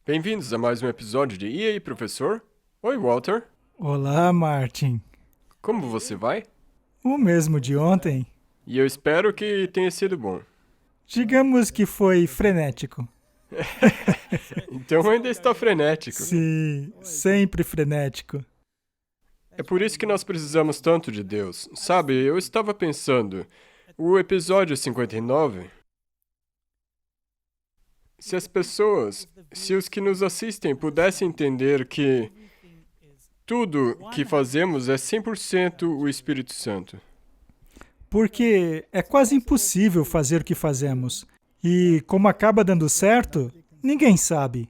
Bem-vindos a mais um episódio de E aí, professor? Oi, Walter. Olá, Martin. Como você vai? O mesmo de ontem. E eu espero que tenha sido bom. Digamos que foi frenético. Então ainda está frenético. Sim, sempre frenético. É por isso que nós precisamos tanto de Deus. Sabe, eu estava pensando, o episódio 59, se os que nos assistem pudessem entender que tudo que fazemos é 100% o Espírito Santo. Porque é quase impossível fazer o que fazemos. E como acaba dando certo, ninguém sabe.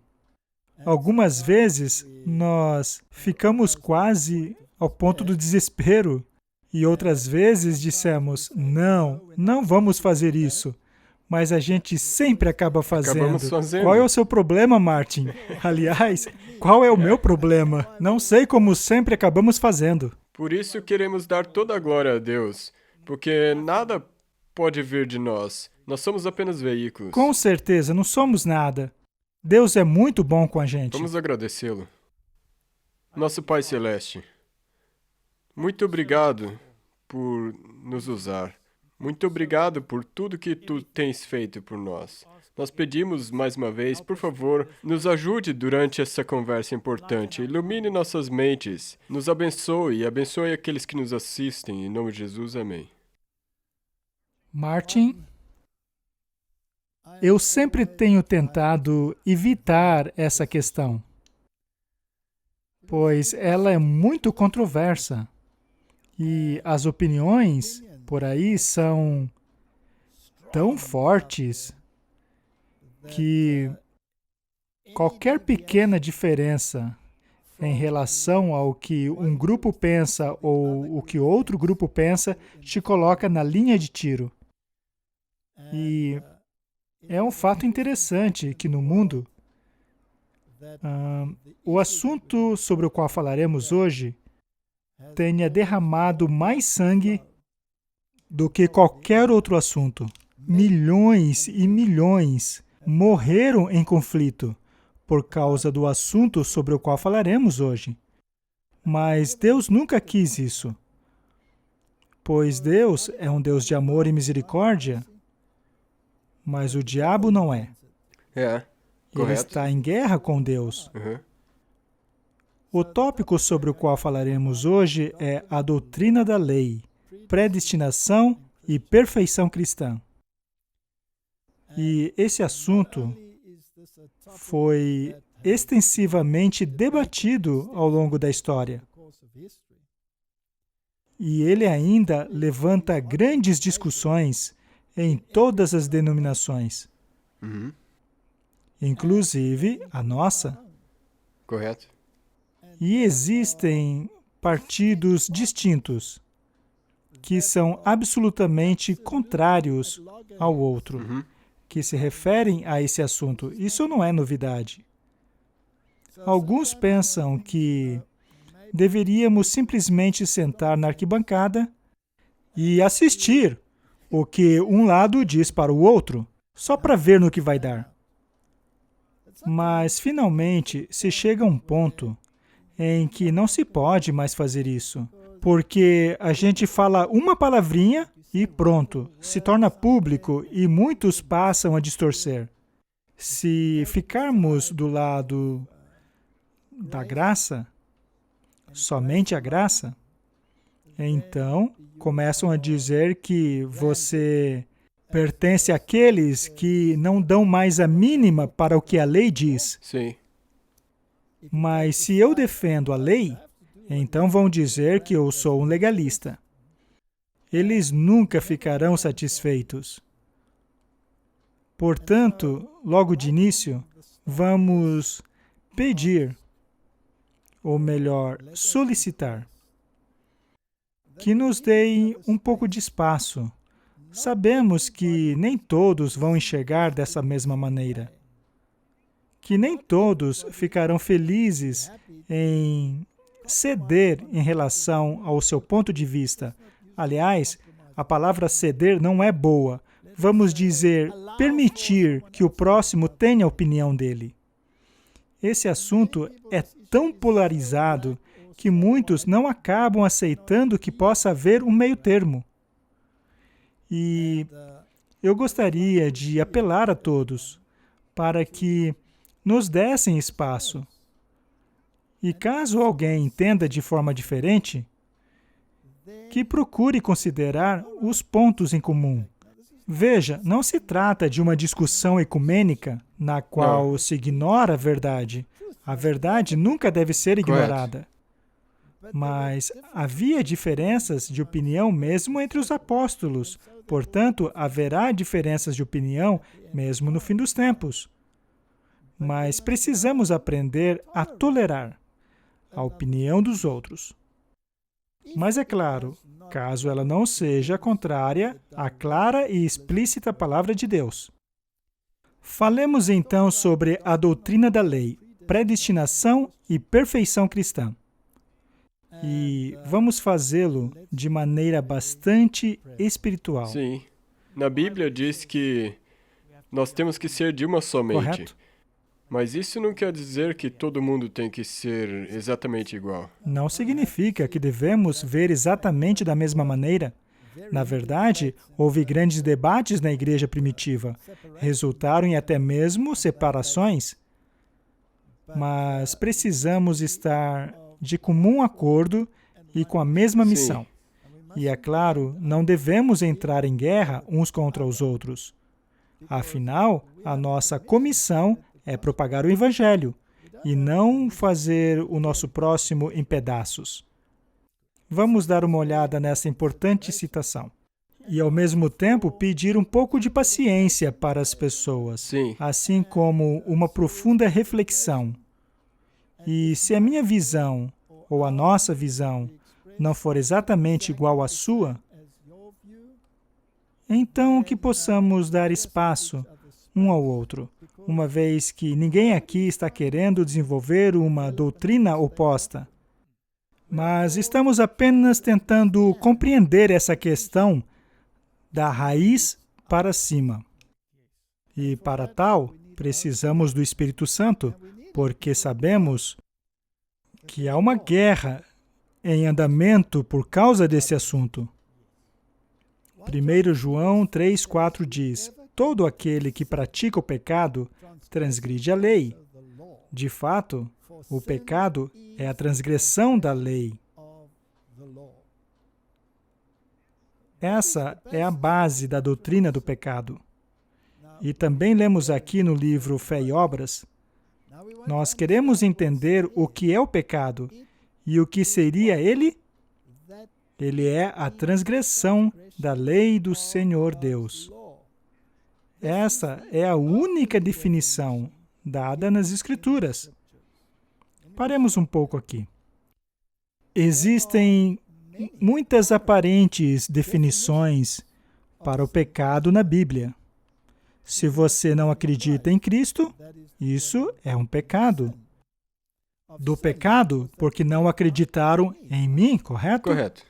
Algumas vezes nós ficamos quase ao ponto do desespero. E outras vezes dissemos, não vamos fazer isso. Mas a gente sempre acaba fazendo. Acabamos fazendo. Qual é o seu problema, Martin? Aliás, qual é o meu problema? Não sei como sempre acabamos fazendo. Por isso queremos dar toda a glória a Deus, porque nada pode vir de nós. Nós somos apenas veículos. Com certeza, não somos nada. Deus é muito bom com a gente. Vamos agradecê-lo. Nosso Pai Celeste, muito obrigado por nos usar. Muito obrigado por tudo que tu tens feito por nós. Nós pedimos mais uma vez, por favor, nos ajude durante essa conversa importante. Ilumine nossas mentes. Nos abençoe e abençoe aqueles que nos assistem. Em nome de Jesus, amém. Martin, eu sempre tenho tentado evitar essa questão, pois ela é muito controversa e as opiniões por aí são tão fortes que qualquer pequena diferença em relação ao que um grupo pensa ou o que outro grupo pensa te coloca na linha de tiro. E é um fato interessante que no mundo, o assunto sobre o qual falaremos hoje tenha derramado mais sangue do que qualquer outro assunto. Milhões e milhões morreram em conflito por causa do assunto sobre o qual falaremos hoje. Mas Deus nunca quis isso, pois Deus é um Deus de amor e misericórdia, mas o diabo não é. É, Ele correto. está em guerra com Deus. Uhum. O tópico sobre o qual falaremos hoje é a doutrina da lei, predestinação e perfeição cristã. E esse assunto foi extensivamente debatido ao longo da história. E ele ainda levanta grandes discussões em todas as denominações, Uhum. inclusive a nossa. Correto. E existem partidos distintos que são absolutamente contrários ao outro, Uhum. que se referem a esse assunto. Isso não é novidade. Alguns pensam que deveríamos simplesmente sentar na arquibancada e assistir o que um lado diz para o outro, só para ver no que vai dar. Mas, finalmente, se chega a um ponto em que não se pode mais fazer isso, porque a gente fala uma palavrinha e pronto, se torna público e muitos passam a distorcer. Se ficarmos do lado da graça, somente a graça, então começam a dizer que você pertence àqueles que não dão mais a mínima para o que a lei diz. Sim. Mas se eu defendo a lei, então vão dizer que eu sou um legalista. Eles nunca ficarão satisfeitos. Portanto, logo de início, vamos pedir, ou melhor, solicitar, que nos deem um pouco de espaço. Sabemos que nem todos vão enxergar dessa mesma maneira. Que nem todos ficarão felizes em ceder em relação ao seu ponto de vista. Aliás, a palavra ceder não é boa. Vamos dizer, permitir que o próximo tenha a opinião dele. esse assunto é tão polarizado que muitos não acabam aceitando que possa haver um meio termo. E eu gostaria de apelar a todos para que nos dessem espaço. E caso alguém entenda de forma diferente, que procure considerar os pontos em comum. Veja, não se trata de uma discussão ecumênica na qual se ignora a verdade. A verdade nunca deve ser ignorada. Mas havia diferenças de opinião mesmo entre os apóstolos. Portanto, haverá diferenças de opinião mesmo no fim dos tempos. Mas precisamos aprender a tolerar a opinião dos outros. Mas é claro, caso ela não seja contrária à clara e explícita palavra de Deus. Falemos então sobre a doutrina da lei, predestinação e perfeição cristã. E vamos fazê-lo de maneira bastante espiritual. Sim. Na Bíblia diz que nós temos que ser de uma só mente. Correto? Mas isso não quer dizer que todo mundo tem que ser exatamente igual. Não significa que devemos ver exatamente da mesma maneira. Na verdade, houve grandes debates na igreja primitiva. Resultaram em até mesmo separações. Mas precisamos estar de comum acordo e com a mesma missão. E, é claro, não devemos entrar em guerra uns contra os outros. Afinal, a nossa comissão é propagar o Evangelho e não fazer o nosso próximo em pedaços. Vamos dar uma olhada nessa importante citação. E, ao mesmo tempo, pedir um pouco de paciência para as pessoas, Sim. assim como uma profunda reflexão. E se a minha visão, ou a nossa visão, não for exatamente igual à sua, então que possamos dar espaço um ao outro, uma vez que ninguém aqui está querendo desenvolver uma doutrina oposta. Mas estamos apenas tentando compreender essa questão da raiz para cima. E para tal, precisamos do Espírito Santo, porque sabemos que há uma guerra em andamento por causa desse assunto. 1 João 3,4 diz: todo aquele que pratica o pecado transgride a lei. De fato, o pecado é a transgressão da lei. Essa é a base da doutrina do pecado. E também lemos aqui no livro Fé e Obras, nós queremos entender o que é o pecado e o que seria ele? Ele é a transgressão da lei do Senhor Deus. Essa é a única definição dada nas Escrituras. Paremos um pouco aqui. Existem muitas aparentes definições para o pecado na Bíblia. Se você não acredita em Cristo, isso é um pecado. Do pecado, porque não acreditaram em mim, correto? Correto.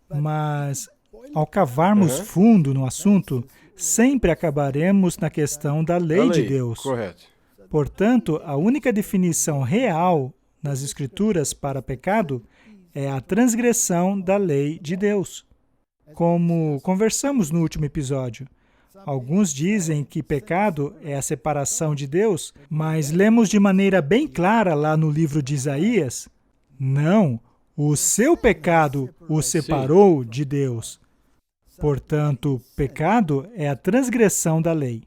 Mas, ao cavarmos fundo no assunto, sempre acabaremos na questão da lei de Deus. Correto. Portanto, a única definição real nas Escrituras para pecado é a transgressão da lei de Deus. Como conversamos no último episódio, alguns dizem que pecado é a separação de Deus, mas lemos de maneira bem clara lá no livro de Isaías, não, o seu pecado o separou de Deus. Portanto, pecado é a transgressão da lei.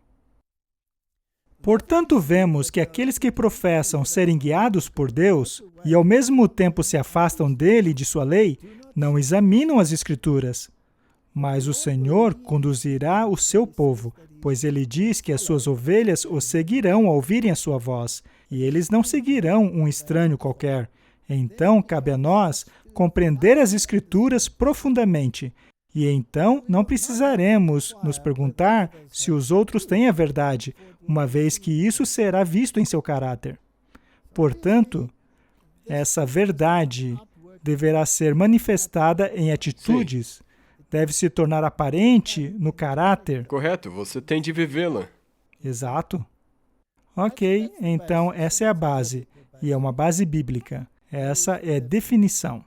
Portanto, vemos que aqueles que professam serem guiados por Deus e ao mesmo tempo se afastam dele e de sua lei, não examinam as Escrituras. Mas o Senhor conduzirá o seu povo, pois ele diz que as suas ovelhas o seguirão ao ouvirem a sua voz, e eles não seguirão um estranho qualquer. Então, cabe a nós compreender as Escrituras profundamente, e então não precisaremos nos perguntar se os outros têm a verdade, uma vez que isso será visto em seu caráter. Portanto, essa verdade deverá ser manifestada em atitudes, deve se tornar aparente no caráter. Correto, você tem de vivê-la. Exato. Ok, então essa é a base, e é uma base bíblica. Essa é a definição.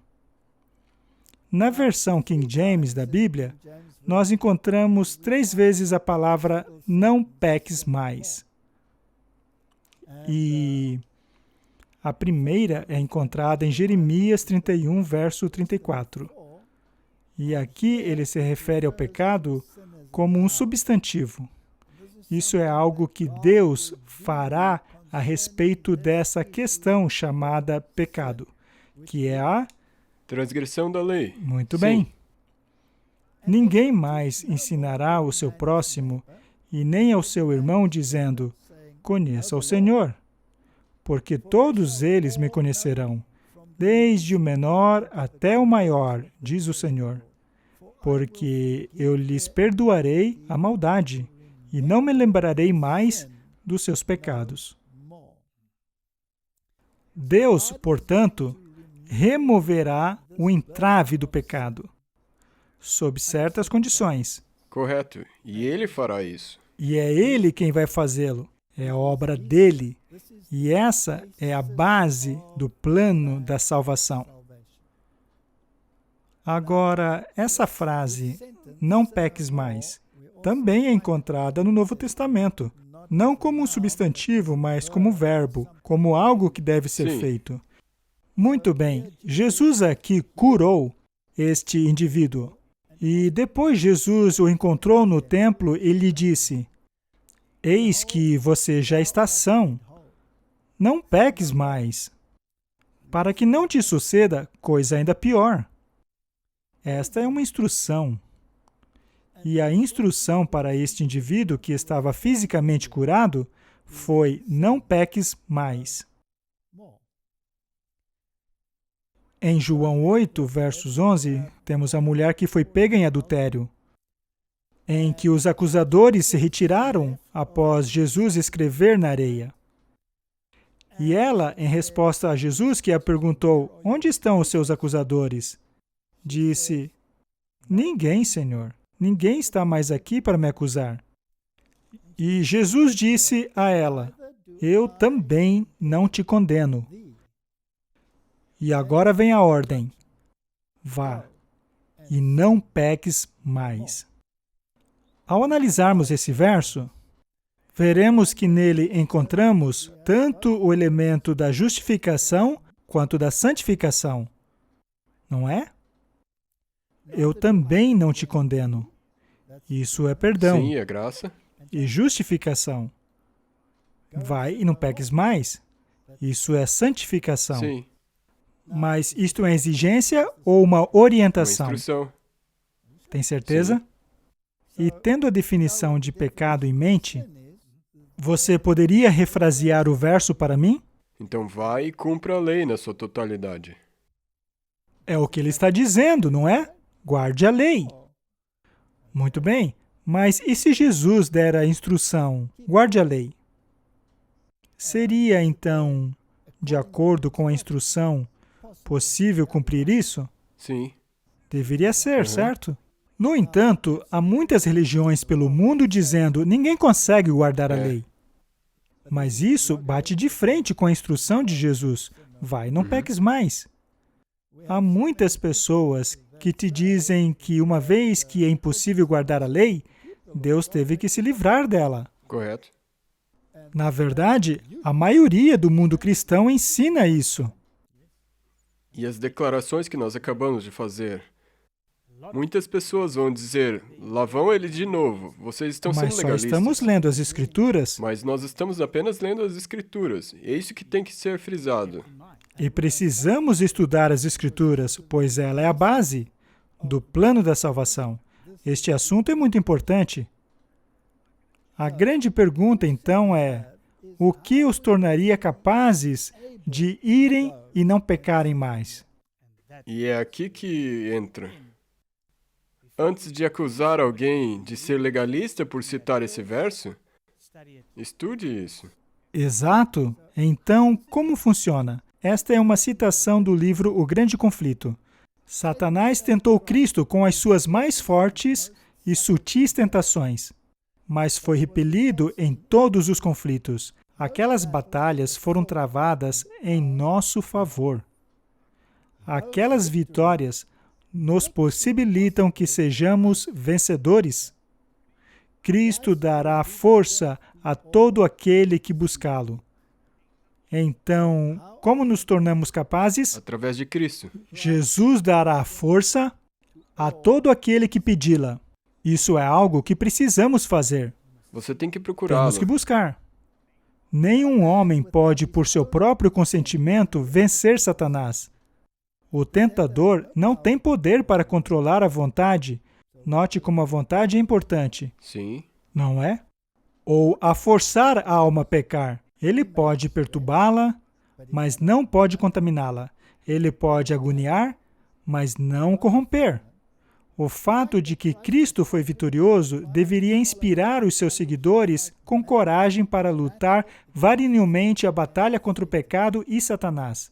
Na versão King James da Bíblia, nós encontramos 3 vezes a palavra não peques mais. E a primeira é encontrada em Jeremias 31, verso 34. E aqui ele se refere ao pecado como um substantivo. Isso é algo que Deus fará a respeito dessa questão chamada pecado, que é a... Transgressão da lei. Muito Sim. bem. Ninguém mais ensinará ao seu próximo e nem ao seu irmão dizendo, conheça o Senhor, porque todos eles me conhecerão, desde o menor até o maior, diz o Senhor, porque eu lhes perdoarei a maldade e não me lembrarei mais dos seus pecados. Deus, portanto, removerá o entrave do pecado, sob certas condições. Correto. E ele fará isso. E é Ele quem vai fazê-lo. É a obra dele. E essa é a base do plano da salvação. Agora, essa frase, não peques mais, também é encontrada no Novo Testamento. Não como um substantivo, mas como verbo, como algo que deve ser Sim. feito. Muito bem, Jesus aqui curou este indivíduo. E depois Jesus o encontrou no templo e lhe disse, eis que você já está são, não peques mais, para que não te suceda coisa ainda pior. Esta é uma instrução. E a instrução para este indivíduo que estava fisicamente curado foi, não peques mais. Em João 8, versos 11, temos a mulher que foi pega em adultério, em que os acusadores se retiraram após Jesus escrever na areia. E ela, em resposta a Jesus, que a perguntou, onde estão os seus acusadores? Disse, ninguém, Senhor, ninguém está mais aqui para me acusar. E Jesus disse a ela, eu também não te condeno. E agora vem a ordem, vá, e não peques mais. Ao analisarmos esse verso, veremos que nele encontramos tanto o elemento da justificação quanto da santificação. Não é? Eu também não te condeno. Isso é perdão. Sim, é graça. E justificação. Vai e não peques mais. Isso é santificação. Sim. Mas isto é exigência ou uma Uma orientação? instrução. Tem certeza? E tendo a definição de pecado em mente, você poderia refrasear o verso para mim? Então vai e cumpra a lei na sua totalidade. É o que ele está dizendo, não é? Guarde a lei. Muito bem, mas e se Jesus der a instrução, guarde a lei? Seria, então, de acordo com a instrução, possível cumprir isso? Sim. Deveria ser, certo? No entanto, há muitas religiões pelo mundo dizendo ninguém consegue guardar a lei. Mas isso bate de frente com a instrução de Jesus. Vai, não peques mais. Há muitas pessoas que te dizem que uma vez que é impossível guardar a lei, Deus teve que se livrar dela. Correto. Na verdade, a maioria do mundo cristão ensina isso. E as declarações que nós acabamos de fazer. Muitas pessoas vão dizer, lá vão eles de novo, vocês estão Mas sendo só legalistas. estamos lendo as Escrituras Mas nós estamos apenas lendo as Escrituras. E é isso que tem que ser frisado. e precisamos estudar as Escrituras, pois ela é a base do plano da salvação. Este assunto é muito importante. A grande pergunta, então, é: o que os tornaria capazes de irem e não pecarem mais? E é aqui que entra. Antes de acusar alguém de ser legalista por citar esse verso, estude isso. Exato. Então, como funciona? Esta é uma citação do livro O Grande Conflito. Satanás tentou Cristo com as suas mais fortes e sutis tentações, mas foi repelido em todos os conflitos. Aquelas batalhas foram travadas em nosso favor. Aquelas vitórias nos possibilitam que sejamos vencedores. Cristo dará força a todo aquele que buscá-lo. Então, como nos tornamos capazes? Através de Cristo. Jesus dará força a todo aquele que pedi-la. Isso é algo que precisamos fazer. Você tem que procurá-lo. Temos que buscar. Nenhum homem pode, por seu próprio consentimento, vencer Satanás. O tentador não tem poder para controlar a vontade. Note como a vontade é importante. Sim. Não é? Ou a forçar a alma a pecar. Ele pode perturbá-la, mas não pode contaminá-la. Ele pode agoniar, mas não corromper. O fato de que Cristo foi vitorioso deveria inspirar os seus seguidores com coragem para lutar varonilmente a batalha contra o pecado e Satanás.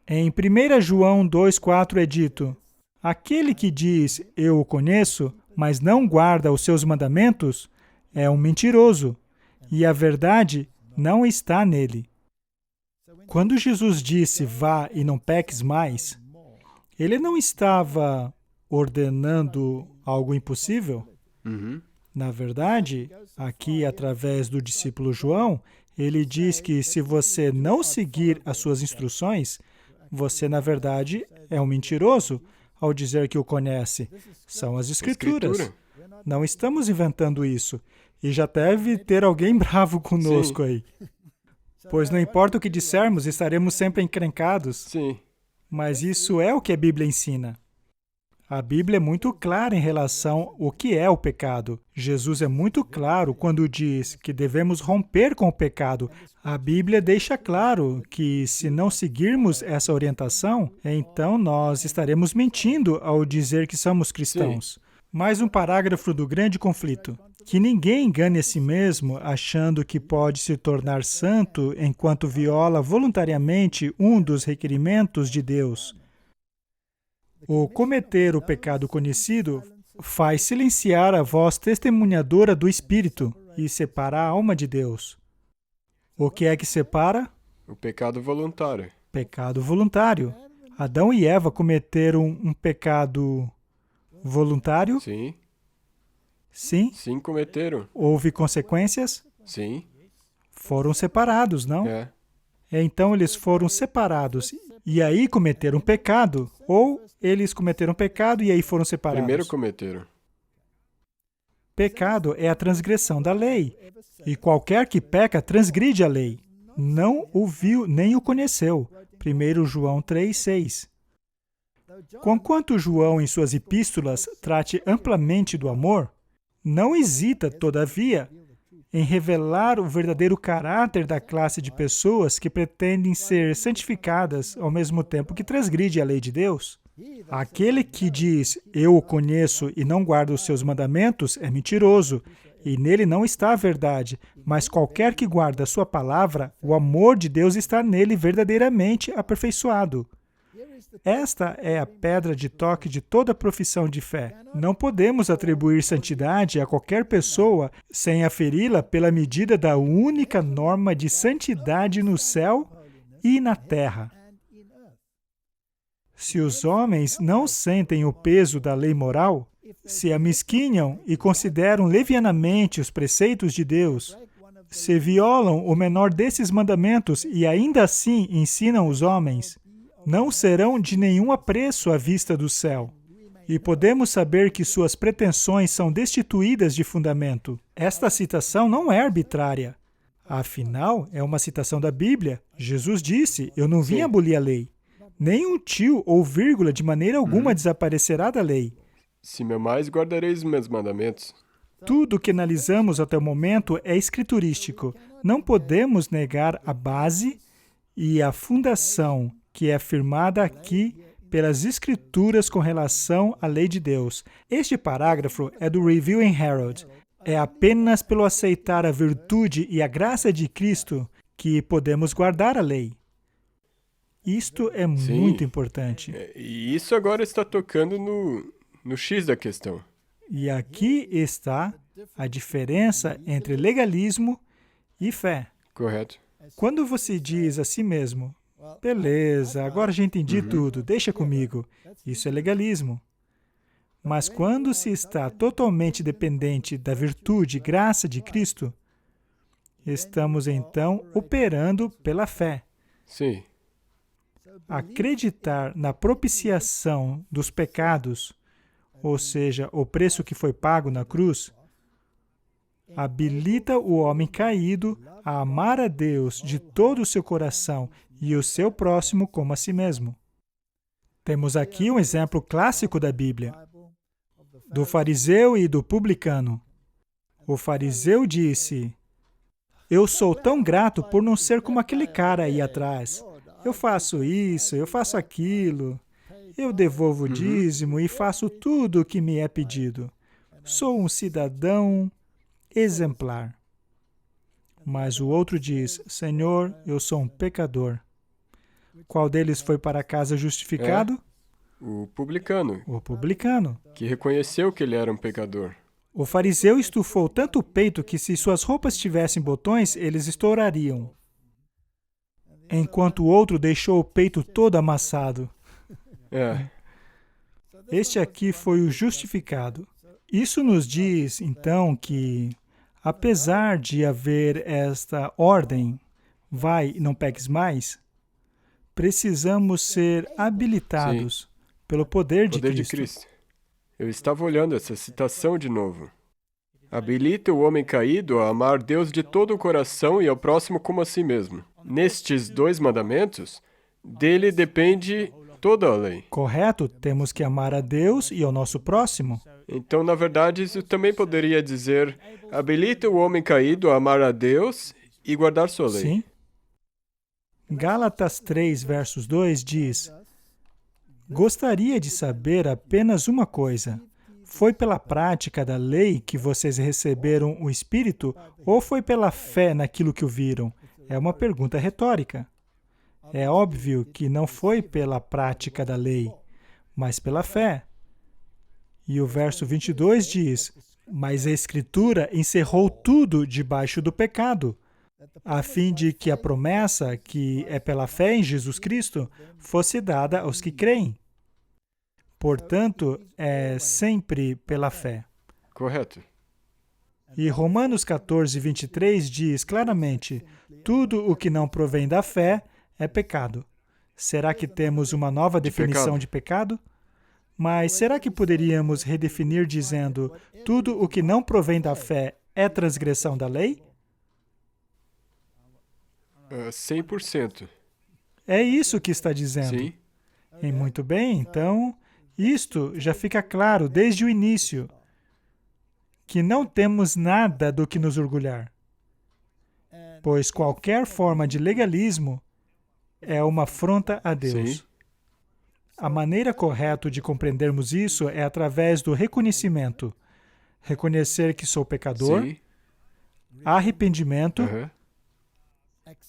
Em 1 João 2,4 é dito: aquele que diz, eu o conheço, mas não guarda os seus mandamentos, é um mentiroso, e a verdade não está nele. Quando Jesus disse, vá e não peques mais, ele não estava ordenando algo impossível? Uhum. Na verdade, aqui, através do discípulo João, ele diz que se você não seguir as suas instruções, você, na verdade, é um mentiroso ao dizer que o conhece. São as Escrituras. Não estamos inventando isso. E já deve ter alguém bravo conosco aí. Pois não importa o que dissermos, estaremos sempre encrencados. Sim. Mas isso é o que a Bíblia ensina. A Bíblia é muito clara em relação ao que é o pecado. Jesus é muito claro quando diz que devemos romper com o pecado. A Bíblia deixa claro que, se não seguirmos essa orientação, então nós estaremos mentindo ao dizer que somos cristãos. Sim. Mais um parágrafo do grande conflito. Que ninguém engane a si mesmo achando que pode se tornar santo enquanto viola voluntariamente um dos requerimentos de Deus. O cometer o pecado conhecido faz silenciar a voz testemunhadora do Espírito e separa a alma de Deus. O que é que separa? O pecado voluntário. Pecado voluntário. Adão e Eva cometeram um pecado voluntário? Sim. Sim. Sim, cometeram. Houve consequências? Sim. Foram separados, não? É. Então eles foram separados e aí cometeram pecado, ou eles cometeram pecado e aí foram separados? Primeiro cometeram. Pecado é a transgressão da lei, e qualquer que peca transgride a lei. Não o viu nem o conheceu. 1 João 3,6. Conquanto João, em suas epístolas, trate amplamente do amor, não hesita, todavia, em revelar o verdadeiro caráter da classe de pessoas que pretendem ser santificadas ao mesmo tempo que transgride a lei de Deus. Aquele que diz, eu o conheço e não guarda os seus mandamentos, é mentiroso, e nele não está a verdade, mas qualquer que guarda a sua palavra, o amor de Deus está nele verdadeiramente aperfeiçoado. Esta é a pedra de toque de toda profissão de fé. Não podemos atribuir santidade a qualquer pessoa sem aferi-la pela medida da única norma de santidade no céu e na terra. Se os homens não sentem o peso da lei moral, se amesquinham e consideram levianamente os preceitos de Deus, se violam o menor desses mandamentos e ainda assim ensinam os homens, não serão de nenhum apreço à vista do céu. E podemos saber que suas pretensões são destituídas de fundamento. Esta citação não é arbitrária. Afinal, é uma citação da Bíblia. Jesus disse, eu não vim abolir a lei. Nem um tio ou vírgula de maneira alguma desaparecerá da lei. Se me amais, guardareis os meus mandamentos. Tudo o que analisamos até o momento é escriturístico. Não podemos negar a base e a fundação que é afirmada aqui pelas Escrituras com relação à lei de Deus. Este parágrafo é do Reviewing Herald. É apenas pelo aceitar a virtude e a graça de Cristo que podemos guardar a lei. Isto é muito importante. E isso agora está tocando no X da questão. E aqui está a diferença entre legalismo e fé. Correto. Quando você diz a si mesmo, beleza, agora já entendi tudo, deixa comigo, isso é legalismo. Mas quando se está totalmente dependente da virtude e graça de Cristo, estamos então operando pela fé. Sim. Acreditar na propiciação dos pecados, ou seja, o preço que foi pago na cruz, habilita o homem caído a amar a Deus de todo o seu coração e o seu próximo como a si mesmo. Temos aqui um exemplo clássico da Bíblia, do fariseu e do publicano. O fariseu disse, eu sou tão grato por não ser como aquele cara aí atrás. Eu faço isso, eu faço aquilo, eu devolvo o dízimo e faço tudo o que me é pedido. Sou um cidadão exemplar. Mas o outro diz, Senhor, eu sou um pecador. Qual deles foi para casa justificado? O publicano, O publicano. que reconheceu que ele era um pecador. O fariseu estufou tanto o peito que se suas roupas tivessem botões, eles estourariam. Enquanto o outro deixou o peito todo amassado. É. Este aqui foi o justificado. Isso nos diz, então, que, apesar de haver esta ordem, vai e não peques mais, precisamos ser habilitados pelo poder de Cristo. Eu estava olhando essa citação de novo. Habilita o homem caído a amar Deus de todo o coração e ao próximo como a si mesmo. Nestes 2 mandamentos, dele depende toda a lei. Correto? Temos que amar a Deus e ao nosso próximo. Então, na verdade, isso também poderia dizer, habilita o homem caído a amar a Deus e guardar sua lei. Sim. Gálatas 3, versos 2 diz, gostaria de saber apenas uma coisa. Foi pela prática da lei que vocês receberam o Espírito ou foi pela fé naquilo que ouviram? É uma pergunta retórica. É óbvio que não foi pela prática da lei, mas pela fé. E o verso 22 diz, mas a Escritura encerrou tudo debaixo do pecado, a fim de que a promessa, que é pela fé em Jesus Cristo, fosse dada aos que creem. Portanto, é sempre pela fé. Correto. E Romanos 14, 23 diz claramente, tudo o que não provém da fé é pecado. Será que temos uma nova definição de pecado? Mas será que poderíamos redefinir dizendo, tudo o que não provém da fé é transgressão da lei? 100%. É isso que está dizendo. Sim. E muito bem, então, isto já fica claro desde o início, que não temos nada do que nos orgulhar, pois qualquer forma de legalismo é uma afronta a Deus. Sim. A maneira correta de compreendermos isso é através do reconhecimento. Reconhecer que sou pecador, Sim. arrependimento, Aham.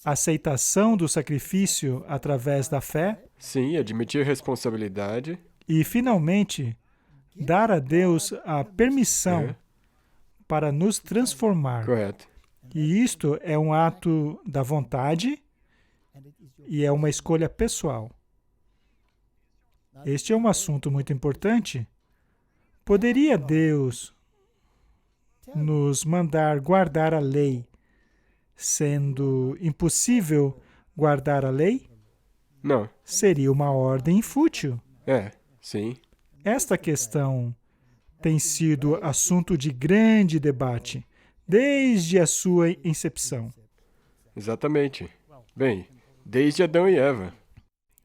aceitação do sacrifício através da fé Sim, admitir responsabilidade. e, finalmente, dar a Deus a permissão Aham. para nos transformar. Correto. E isto é um ato da vontade e é uma escolha pessoal. Este é um assunto muito importante. Poderia Deus nos mandar guardar a lei, sendo impossível guardar a lei? Não. Seria uma ordem fútil. Sim. Esta questão tem sido assunto de grande debate desde a sua incepção. Exatamente. Bem, desde Adão e Eva.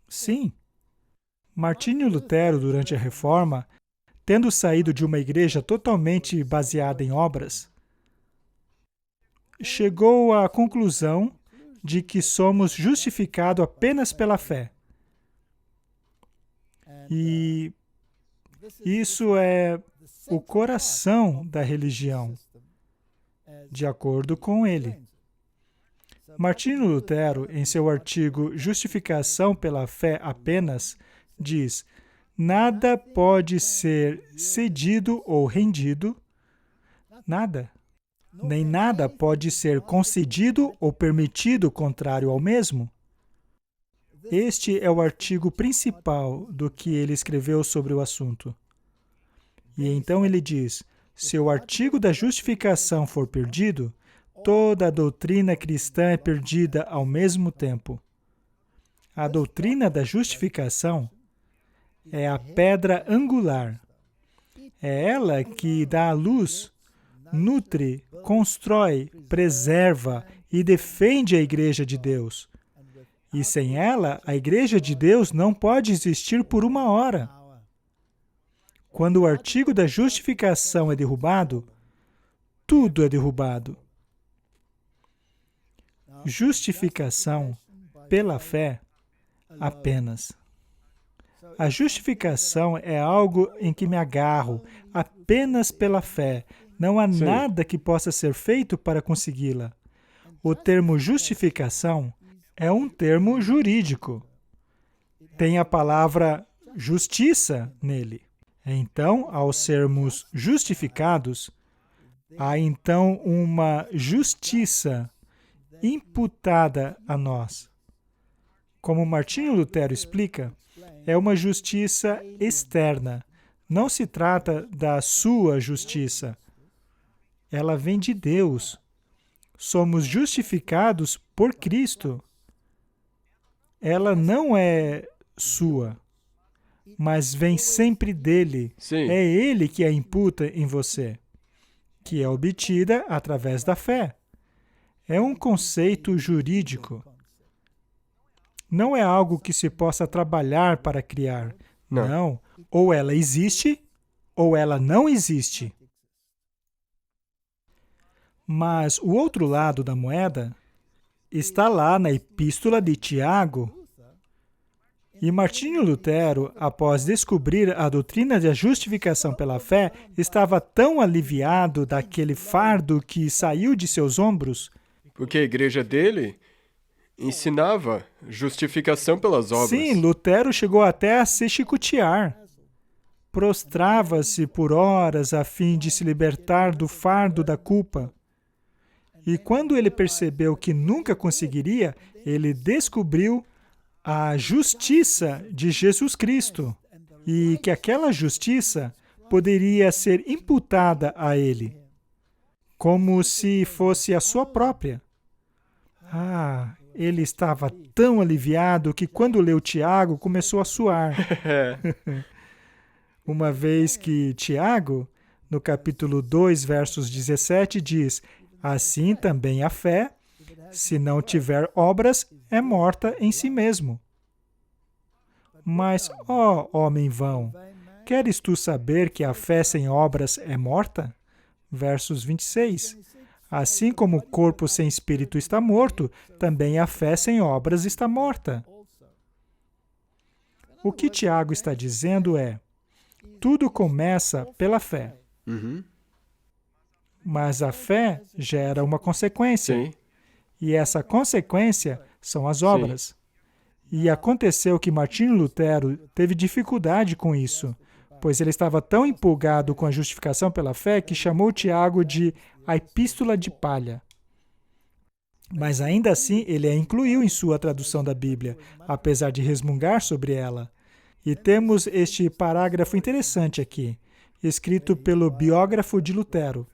Sim. Martinho Lutero, durante a Reforma, tendo saído de uma igreja totalmente baseada em obras, chegou à conclusão de que somos justificados apenas pela fé. E isso é o coração da religião, de acordo com ele. Martinho Lutero, em seu artigo Justificação pela Fé Apenas, diz, nada pode ser cedido ou rendido, nada. nem nada pode ser concedido ou permitido contrário ao mesmo. Este é o artigo principal do que ele escreveu sobre o assunto. E então ele diz, se o artigo da justificação for perdido, toda a doutrina cristã é perdida ao mesmo tempo. A doutrina da justificação é a pedra angular. É ela que dá a luz, nutre, constrói, preserva e defende a Igreja de Deus. E sem ela, a Igreja de Deus não pode existir por uma hora. Quando o artigo da justificação é derrubado, tudo é derrubado. Justificação pela fé apenas. A justificação é algo em que me agarro apenas pela fé. Não há nada que possa ser feito para consegui-la. O termo justificação é um termo jurídico. Tem a palavra justiça nele. Então, ao sermos justificados, há então uma justiça imputada a nós. Como Martinho Lutero explica, é uma justiça externa. Não se trata da sua justiça. Ela vem de Deus. Somos justificados por Cristo. Ela não é sua, mas vem sempre dele. Sim. É ele que a imputa em você, que é obtida através da fé. É um conceito jurídico. Não é algo que se possa trabalhar para criar. Não. Ou ela existe, ou ela não existe. Mas o outro lado da moeda está lá na Epístola de Tiago. E Martinho Lutero, após descobrir a doutrina da justificação pela fé, estava tão aliviado daquele fardo que saiu de seus ombros. Porque a igreja dele ensinava justificação pelas obras. Sim, Lutero chegou até a se chicotear. Prostrava-se por horas a fim de se libertar do fardo da culpa. E quando ele percebeu que nunca conseguiria, ele descobriu a justiça de Jesus Cristo e que aquela justiça poderia ser imputada a ele, como se fosse a sua própria. Ele estava tão aliviado que quando leu Tiago começou a suar. Uma vez que Tiago, no capítulo 2, versos 17, diz: assim também a fé, se não tiver obras, é morta em si mesmo. Mas, ó homem vão, queres tu saber que a fé sem obras é morta? Versos 26. Assim como o corpo sem espírito está morto, também a fé sem obras está morta. O que Tiago está dizendo é, tudo começa pela fé. Mas a fé gera uma consequência. Sim. E essa consequência são as obras. E aconteceu que Martinho Lutero teve dificuldade com isso, pois ele estava tão empolgado com a justificação pela fé que chamou Tiago de a epístola de palha. Mas ainda assim, ele a incluiu em sua tradução da Bíblia, apesar de resmungar sobre ela. E temos este parágrafo interessante aqui, escrito pelo biógrafo de Lutero.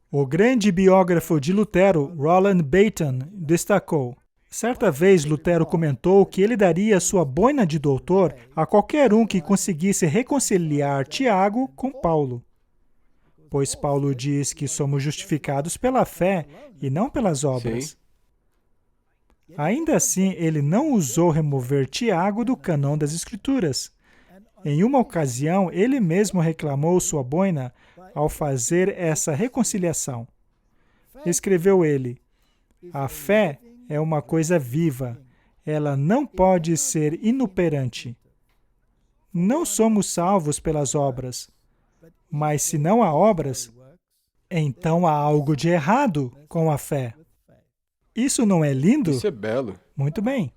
O grande biógrafo de Lutero, Roland Baton, destacou: certa vez Lutero comentou que ele daria sua boina de doutor a qualquer um que conseguisse reconciliar Tiago com Paulo. Pois Paulo diz que somos justificados pela fé e não pelas obras. Sim. Ainda assim, ele não ousou remover Tiago do cânon das Escrituras. Em uma ocasião, ele mesmo reclamou sua boina ao fazer essa reconciliação. Escreveu ele: a fé é uma coisa viva. Ela não pode ser inoperante. Não somos salvos pelas obras. Mas se não há obras, então há algo de errado com a fé. Isso não é lindo? Isso é belo. Muito bem.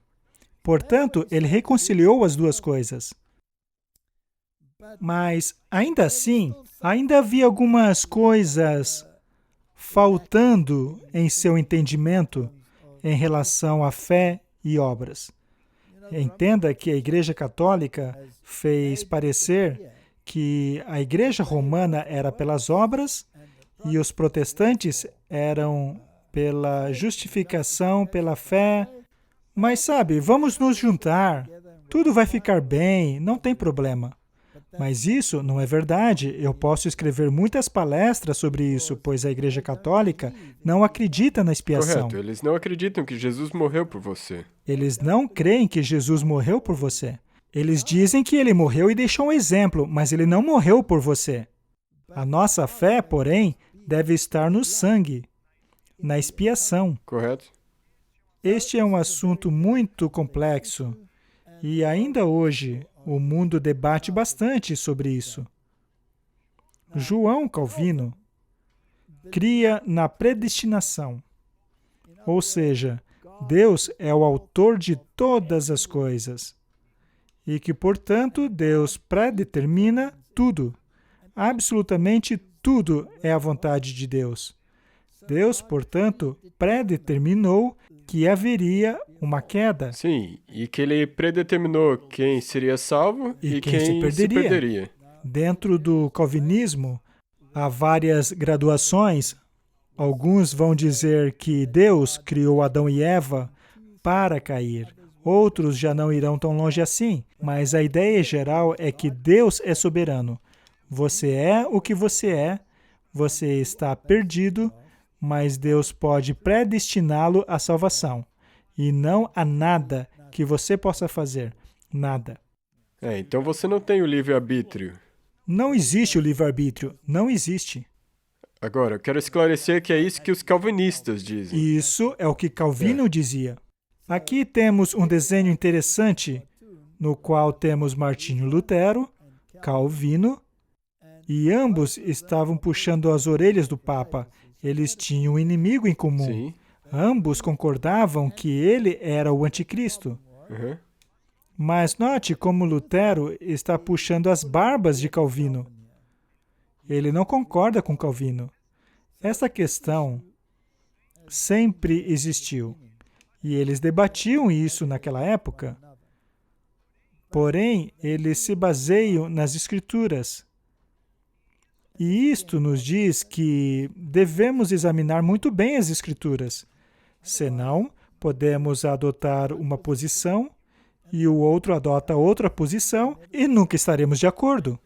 Portanto, ele reconciliou as duas coisas. Mas, ainda assim, ainda havia algumas coisas faltando em seu entendimento em relação à fé e obras. Entenda que a Igreja Católica fez parecer que a Igreja Romana era pelas obras e os protestantes eram pela justificação, pela fé. Mas sabe, vamos nos juntar, tudo vai ficar bem, não tem problema. Mas isso não é verdade. Eu posso escrever muitas palestras sobre isso, pois a Igreja Católica não acredita na expiação. Correto, eles não acreditam que Jesus morreu por você. Eles não creem que Jesus morreu por você. Eles dizem que ele morreu e deixou um exemplo, mas ele não morreu por você. A nossa fé, porém, deve estar no sangue, na expiação. Correto? Este é um assunto muito complexo e ainda hoje o mundo debate bastante sobre isso. João Calvino cria na predestinação, ou seja, Deus é o autor de todas as coisas e que, portanto, Deus predetermina tudo. Absolutamente tudo é a vontade de Deus. Deus, portanto, predeterminou que haveria uma queda. Sim, e que ele predeterminou quem seria salvo e quem se perderia. Dentro do calvinismo, há várias graduações. Alguns vão dizer que Deus criou Adão e Eva para cair. Outros já não irão tão longe assim, mas a ideia geral é que Deus é soberano. Você é o que você está perdido, mas Deus pode predestiná-lo à salvação. E não há nada que você possa fazer. Nada. Então você não tem o livre-arbítrio. Não existe o livre-arbítrio. Não existe. Agora, eu quero esclarecer que é isso que os calvinistas dizem. Isso é o que Calvino dizia. Aqui temos um desenho interessante, no qual temos Martinho Lutero, Calvino, e ambos estavam puxando as orelhas do Papa. Eles tinham um inimigo em comum. Sim. Ambos concordavam que ele era o anticristo. Uhum. Mas note como Lutero está puxando as barbas de Calvino. Ele não concorda com Calvino. Essa questão sempre existiu. E eles debatiam isso naquela época. Porém, eles se baseiam nas Escrituras. E isto nos diz que devemos examinar muito bem as Escrituras. Senão, podemos adotar uma posição e o outro adota outra posição e nunca estaremos de acordo.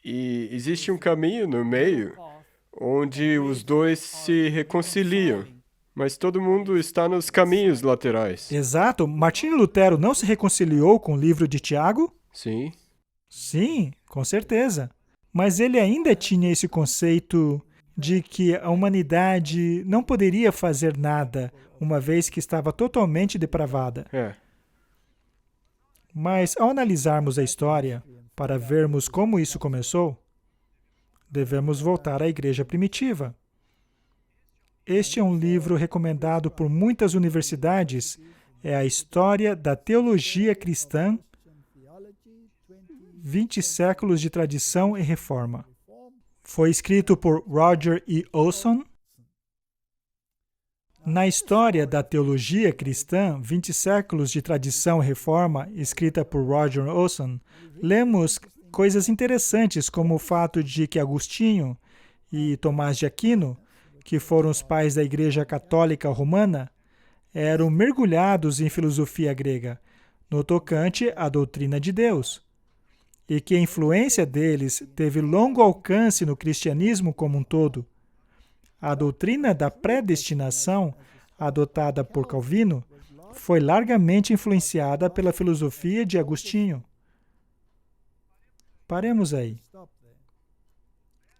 E existe um caminho no meio onde os dois se reconciliam, mas todo mundo está nos caminhos laterais. Exato. Martinho Lutero não se reconciliou com o livro de Tiago? Sim. Sim, com certeza. Mas ele ainda tinha esse conceito de que a humanidade não poderia fazer nada, uma vez que estava totalmente depravada. Mas, ao analisarmos a história, para vermos como isso começou, devemos voltar à igreja primitiva. Este é um livro recomendado por muitas universidades. É a História da Teologia Cristã, 20 séculos de tradição e reforma. Foi escrito por Roger E. Olson. Na História da Teologia Cristã, 20 séculos de tradição e reforma, escrita por Roger Olson, lemos coisas interessantes como o fato de que Agostinho e Tomás de Aquino, que foram os pais da Igreja Católica Romana, eram mergulhados em filosofia grega, no tocante à doutrina de Deus, e que a influência deles teve longo alcance no cristianismo como um todo. A doutrina da predestinação, adotada por Calvino, foi largamente influenciada pela filosofia de Agostinho. Paremos aí.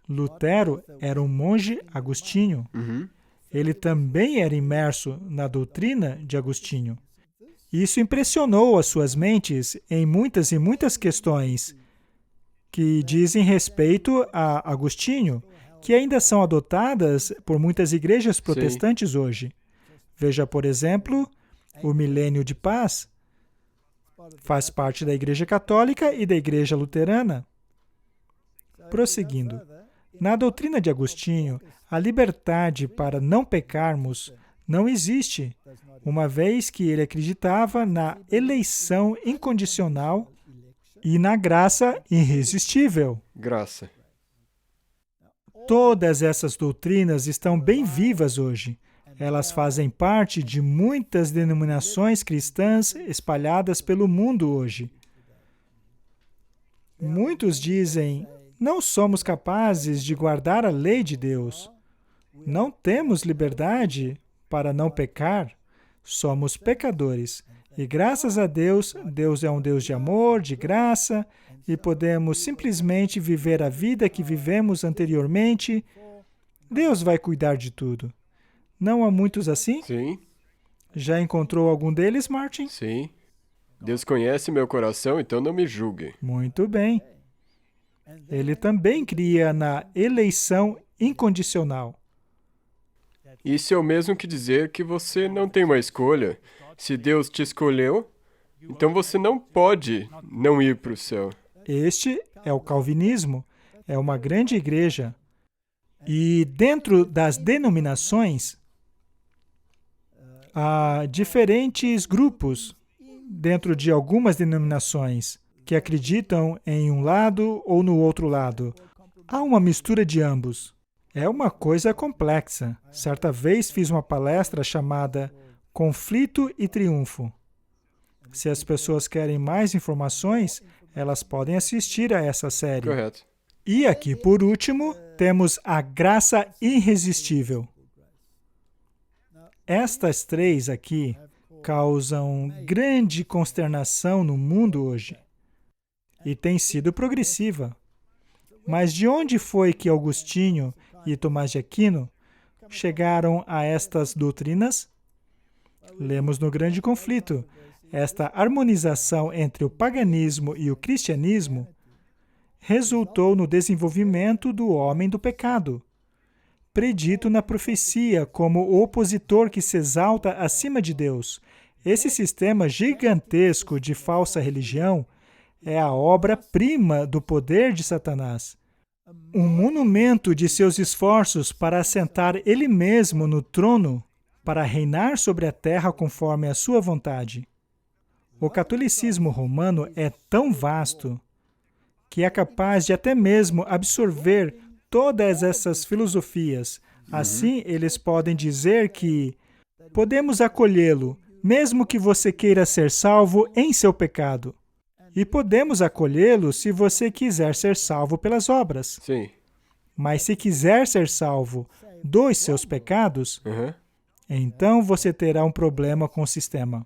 Lutero era um monge agostinho. Ele também era imerso na doutrina de Agostinho. Isso impressionou as suas mentes em muitas e muitas questões que dizem respeito a Agostinho, que ainda são adotadas por muitas igrejas protestantes hoje. Veja, por exemplo, o Milênio de Paz faz parte da Igreja Católica e da Igreja Luterana. Prosseguindo, Na doutrina de Agostinho, a liberdade para não pecarmos não existe, uma vez que ele acreditava na eleição incondicional e na graça irresistível. Graça. Todas essas doutrinas estão bem vivas hoje. Elas fazem parte de muitas denominações cristãs espalhadas pelo mundo hoje. Muitos dizem, não somos capazes de guardar a lei de Deus. Não temos liberdade para não pecar. Somos pecadores. E graças a Deus, Deus é um Deus de amor, de graça, e podemos simplesmente viver a vida que vivemos anteriormente. Deus vai cuidar de tudo. Não há muitos assim? Sim, Já encontrou algum deles, Martin? sim. Deus conhece meu coração, então não me julgue. Muito bem. Ele também cria na eleição incondicional. Isso é o mesmo que dizer que você não tem uma escolha. Se Deus te escolheu, então você não pode não ir para o céu. Este é o calvinismo. É uma grande igreja. E dentro das denominações, há diferentes grupos dentro de algumas denominações que acreditam em um lado ou no outro lado. Há uma mistura de ambos. É uma coisa complexa. Certa vez fiz uma palestra chamada Conflito e Triunfo. Se as pessoas querem mais informações, elas podem assistir a essa série. Correto. E aqui, por último, temos a graça irresistível. Estas três aqui causam grande consternação no mundo hoje e tem sido progressiva. Mas de onde foi que Agostinho e Tomás de Aquino chegaram a estas doutrinas? Lemos no Grande Conflito. Esta harmonização entre o paganismo e o cristianismo resultou no desenvolvimento do homem do pecado, predito na profecia como o opositor que se exalta acima de Deus. Esse sistema gigantesco de falsa religião é a obra-prima do poder de Satanás. Um monumento de seus esforços para assentar ele mesmo no trono, para reinar sobre a terra conforme a sua vontade. O catolicismo romano é tão vasto que é capaz de até mesmo absorver todas essas filosofias. Assim, eles podem dizer que podemos acolhê-lo, mesmo que você queira ser salvo em seu pecado. E podemos acolhê-lo se você quiser ser salvo pelas obras. Sim. Mas se quiser ser salvo dos seus pecados, então você terá um problema com o sistema.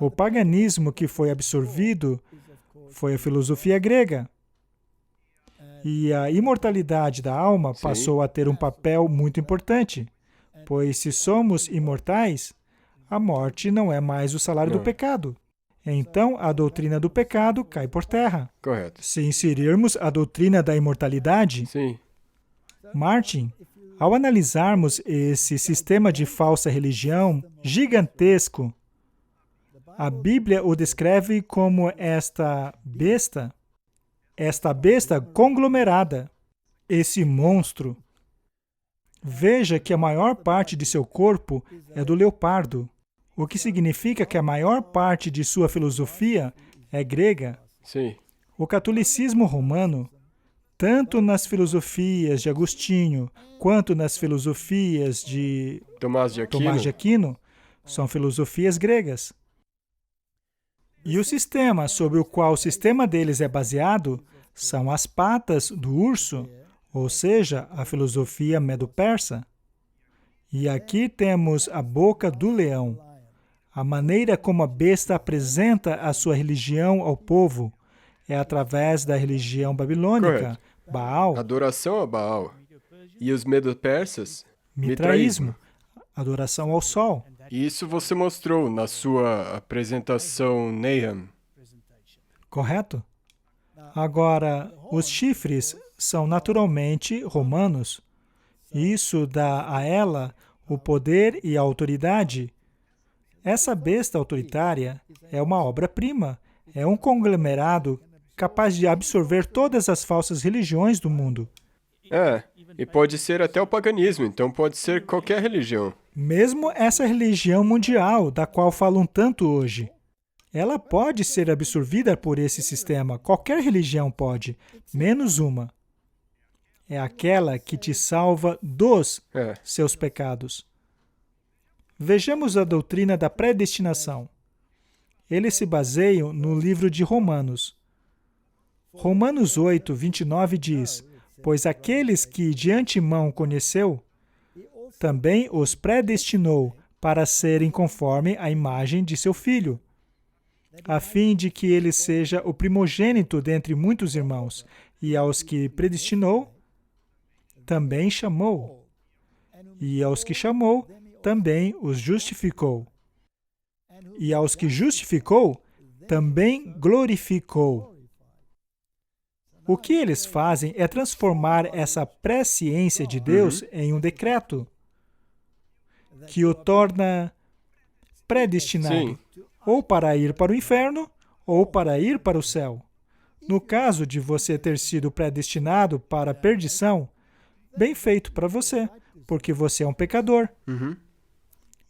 O paganismo que foi absorvido foi a filosofia grega. E a imortalidade da alma passou a ter um papel muito importante, pois se somos imortais, a morte não é mais o salário do pecado. Então, a doutrina do pecado cai por terra. Correto. Se inserirmos a doutrina da imortalidade, Sim. Martin, ao analisarmos esse sistema de falsa religião gigantesco, a Bíblia o descreve como esta besta conglomerada, esse monstro. Veja que a maior parte de seu corpo é do leopardo, o que significa que a maior parte de sua filosofia é grega. Sim. O catolicismo romano, tanto nas filosofias de Agostinho, quanto nas filosofias de Tomás de Aquino, são filosofias gregas. E o sistema sobre o qual o sistema deles é baseado são as patas do urso, ou seja, a filosofia medo-persa. E aqui temos a boca do leão, a maneira como a besta apresenta a sua religião ao povo é através da religião babilônica, Baal. Adoração a Baal. E os medo-persas? Mitraísmo, adoração ao sol. Isso você mostrou na sua apresentação Nahum. Correto? Agora, os chifres são naturalmente romanos. Isso dá a ela o poder e a autoridade. Essa besta autoritária é uma obra-prima, é um conglomerado capaz de absorver todas as falsas religiões do mundo. E pode ser até o paganismo, então pode ser qualquer religião. Mesmo essa religião mundial, da qual falam tanto hoje, ela pode ser absorvida por esse sistema. Qualquer religião pode, menos uma. É aquela que te salva dos seus pecados. Vejamos a doutrina da predestinação. Eles se baseiam no livro de Romanos. Romanos 8, 29 diz: pois aqueles que de antemão conheceu, também os predestinou para serem conforme a imagem de seu Filho, a fim de que ele seja o primogênito dentre muitos irmãos. E aos que predestinou, também chamou. E aos que chamou, também os justificou. E aos que justificou, também glorificou. O que eles fazem é transformar essa presciência de Deus em um decreto, que o torna predestinado, ou para ir para o inferno, ou para ir para o céu. No caso de você ter sido predestinado para a perdição, bem feito para você, porque você é um pecador.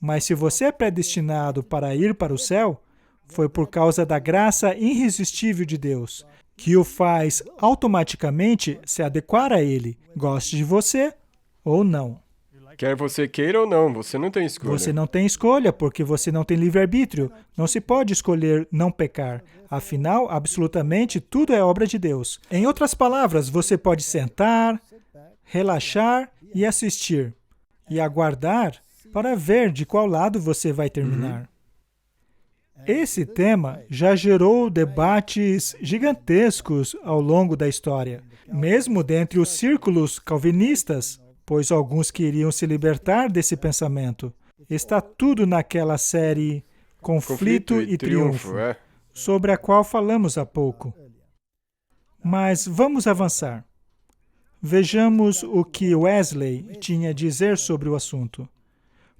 Mas se você é predestinado para ir para o céu, foi por causa da graça irresistível de Deus, que o faz automaticamente se adequar a Ele, goste de você ou não. Quer você queira ou não, você não tem escolha. Você não tem escolha, porque você não tem livre-arbítrio. Não se pode escolher não pecar. Afinal, absolutamente tudo é obra de Deus. Em outras palavras, você pode sentar, relaxar e assistir, e aguardar para ver de qual lado você vai terminar. Esse tema já gerou debates gigantescos ao longo da história, mesmo dentre os círculos calvinistas, pois alguns queriam se libertar desse pensamento. Está tudo naquela série Conflito e Triunfo, sobre a qual falamos há pouco. Mas vamos avançar. Vejamos o que Wesley tinha a dizer sobre o assunto.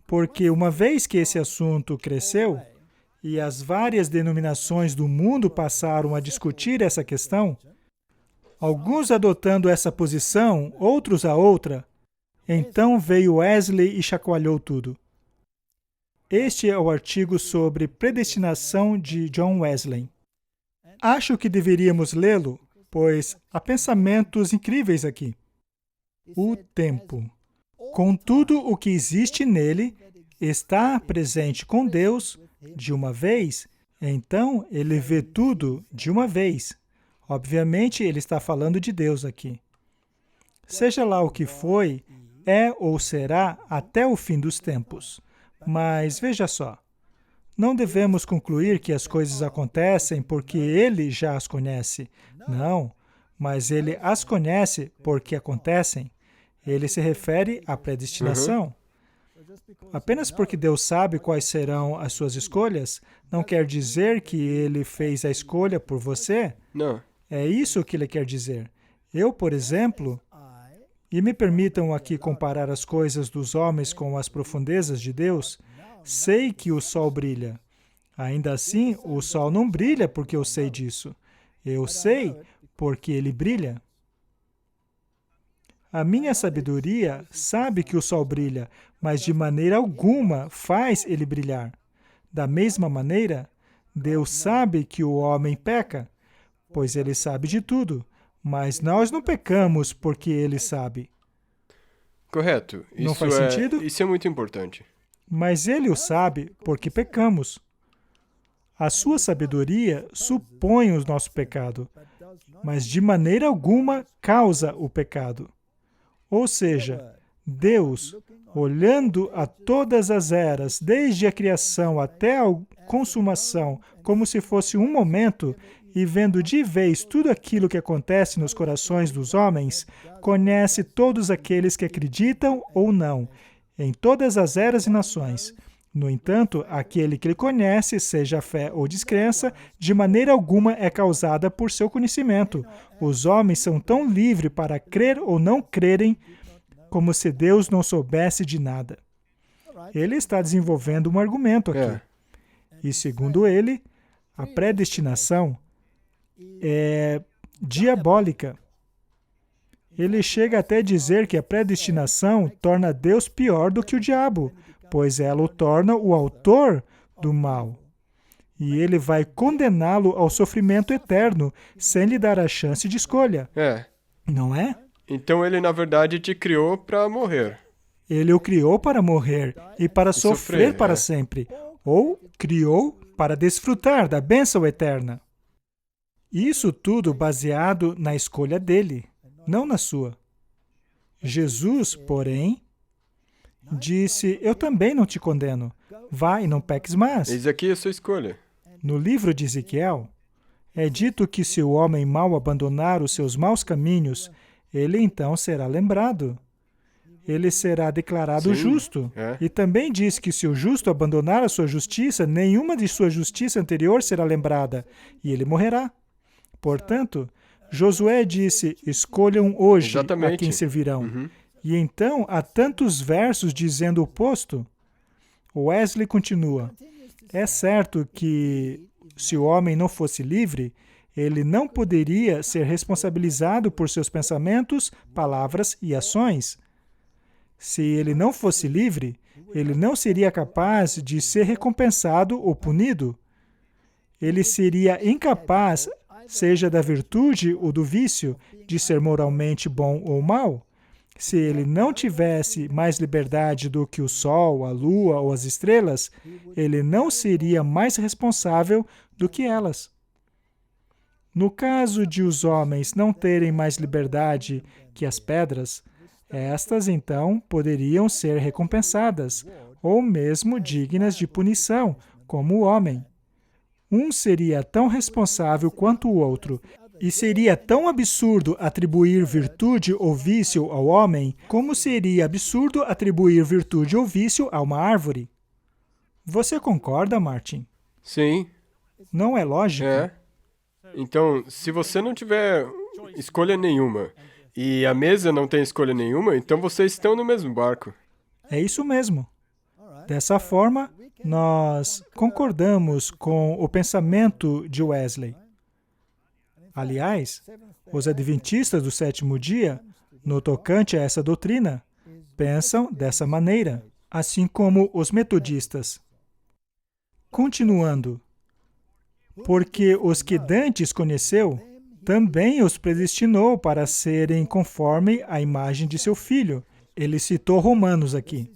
Porque uma vez que esse assunto cresceu, e as várias denominações do mundo passaram a discutir essa questão, alguns adotando essa posição, outros a outra, então veio Wesley e chacoalhou tudo. Este é o artigo sobre predestinação de John Wesley. Acho que deveríamos lê-lo, pois há pensamentos incríveis aqui. O tempo. Contudo, o que existe nele está presente com Deus de uma vez, então ele vê tudo de uma vez. Obviamente, ele está falando de Deus aqui. Seja lá o que foi, é ou será até o fim dos tempos. Mas veja só, não devemos concluir que as coisas acontecem porque ele já as conhece. Não, mas ele as conhece porque acontecem. Ele se refere à predestinação. Apenas porque Deus sabe quais serão as suas escolhas, não quer dizer que ele fez a escolha por você. Não. É isso que ele quer dizer. Eu, por exemplo, e me permitam aqui comparar as coisas dos homens com as profundezas de Deus, sei que o sol brilha. Ainda assim, o sol não brilha porque eu sei disso. Eu sei porque ele brilha. A minha sabedoria sabe que o sol brilha, mas de maneira alguma faz ele brilhar. Da mesma maneira, Deus sabe que o homem peca, pois ele sabe de tudo, mas nós não pecamos porque ele sabe. Correto. Não faz sentido? Isso é muito importante. Mas ele o sabe porque pecamos. A sua sabedoria supõe o nosso pecado, mas de maneira alguma causa o pecado. Ou seja, Deus, olhando a todas as eras, desde a criação até a consumação, como se fosse um momento, e vendo de vez tudo aquilo que acontece nos corações dos homens, conhece todos aqueles que acreditam ou não, em todas as eras e nações. No entanto, aquele que ele conhece, seja fé ou descrença, de maneira alguma é causada por seu conhecimento. Os homens são tão livres para crer ou não crerem, como se Deus não soubesse de nada. Ele está desenvolvendo um argumento aqui. E segundo ele, a predestinação é diabólica. Ele chega até a dizer que a predestinação torna Deus pior do que o diabo, pois ela o torna o autor do mal. E ele vai condená-lo ao sofrimento eterno, sem lhe dar a chance de escolha. Não é? Então ele, na verdade, te criou para morrer. Ele o criou para morrer e para sofrer para sempre, ou criou para desfrutar da bênção eterna. Isso tudo baseado na escolha dele, não na sua. Jesus, porém, disse, eu também não te condeno. Vá e não peques mais. Eis aqui a sua escolha. No livro de Ezequiel, é dito que se o homem mau abandonar os seus maus caminhos, ele então será lembrado. Ele será declarado justo. E também diz que se o justo abandonar a sua justiça, nenhuma de sua justiça anterior será lembrada, e ele morrerá. Portanto, Josué disse, escolham hoje a quem servirão. E então, há tantos versos dizendo o oposto. Wesley continua, é certo que se o homem não fosse livre, ele não poderia ser responsabilizado por seus pensamentos, palavras e ações. Se ele não fosse livre, ele não seria capaz de ser recompensado ou punido. Ele seria incapaz, seja da virtude ou do vício, de ser moralmente bom ou mau. Se ele não tivesse mais liberdade do que o sol, a lua ou as estrelas, ele não seria mais responsável do que elas. No caso de os homens não terem mais liberdade que as pedras, estas, então, poderiam ser recompensadas, ou mesmo dignas de punição, como o homem. Um seria tão responsável quanto o outro, e seria tão absurdo atribuir virtude ou vício ao homem, como seria absurdo atribuir virtude ou vício a uma árvore. Você concorda, Martin? Sim. Não é lógico? Então, se você não tiver escolha nenhuma, e a mesa não tem escolha nenhuma, então vocês estão no mesmo barco. É isso mesmo. Dessa forma, nós concordamos com o pensamento de Wesley. Aliás, os adventistas do sétimo dia, no tocante a essa doutrina, pensam dessa maneira, assim como os metodistas. Continuando, porque os que dantes conheceu, também os predestinou para serem conforme a imagem de seu Filho. Ele citou Romanos aqui.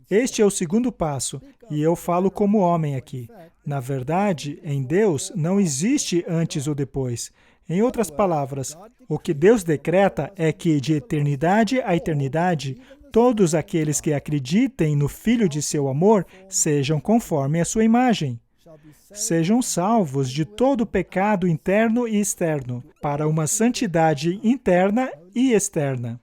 Este é o segundo passo, e eu falo como homem aqui. Na verdade, em Deus não existe antes ou depois. Em outras palavras, o que Deus decreta é que, de eternidade a eternidade, todos aqueles que acreditem no Filho de seu amor sejam conforme a sua imagem. Sejam salvos de todo o pecado interno e externo, para uma santidade interna e externa.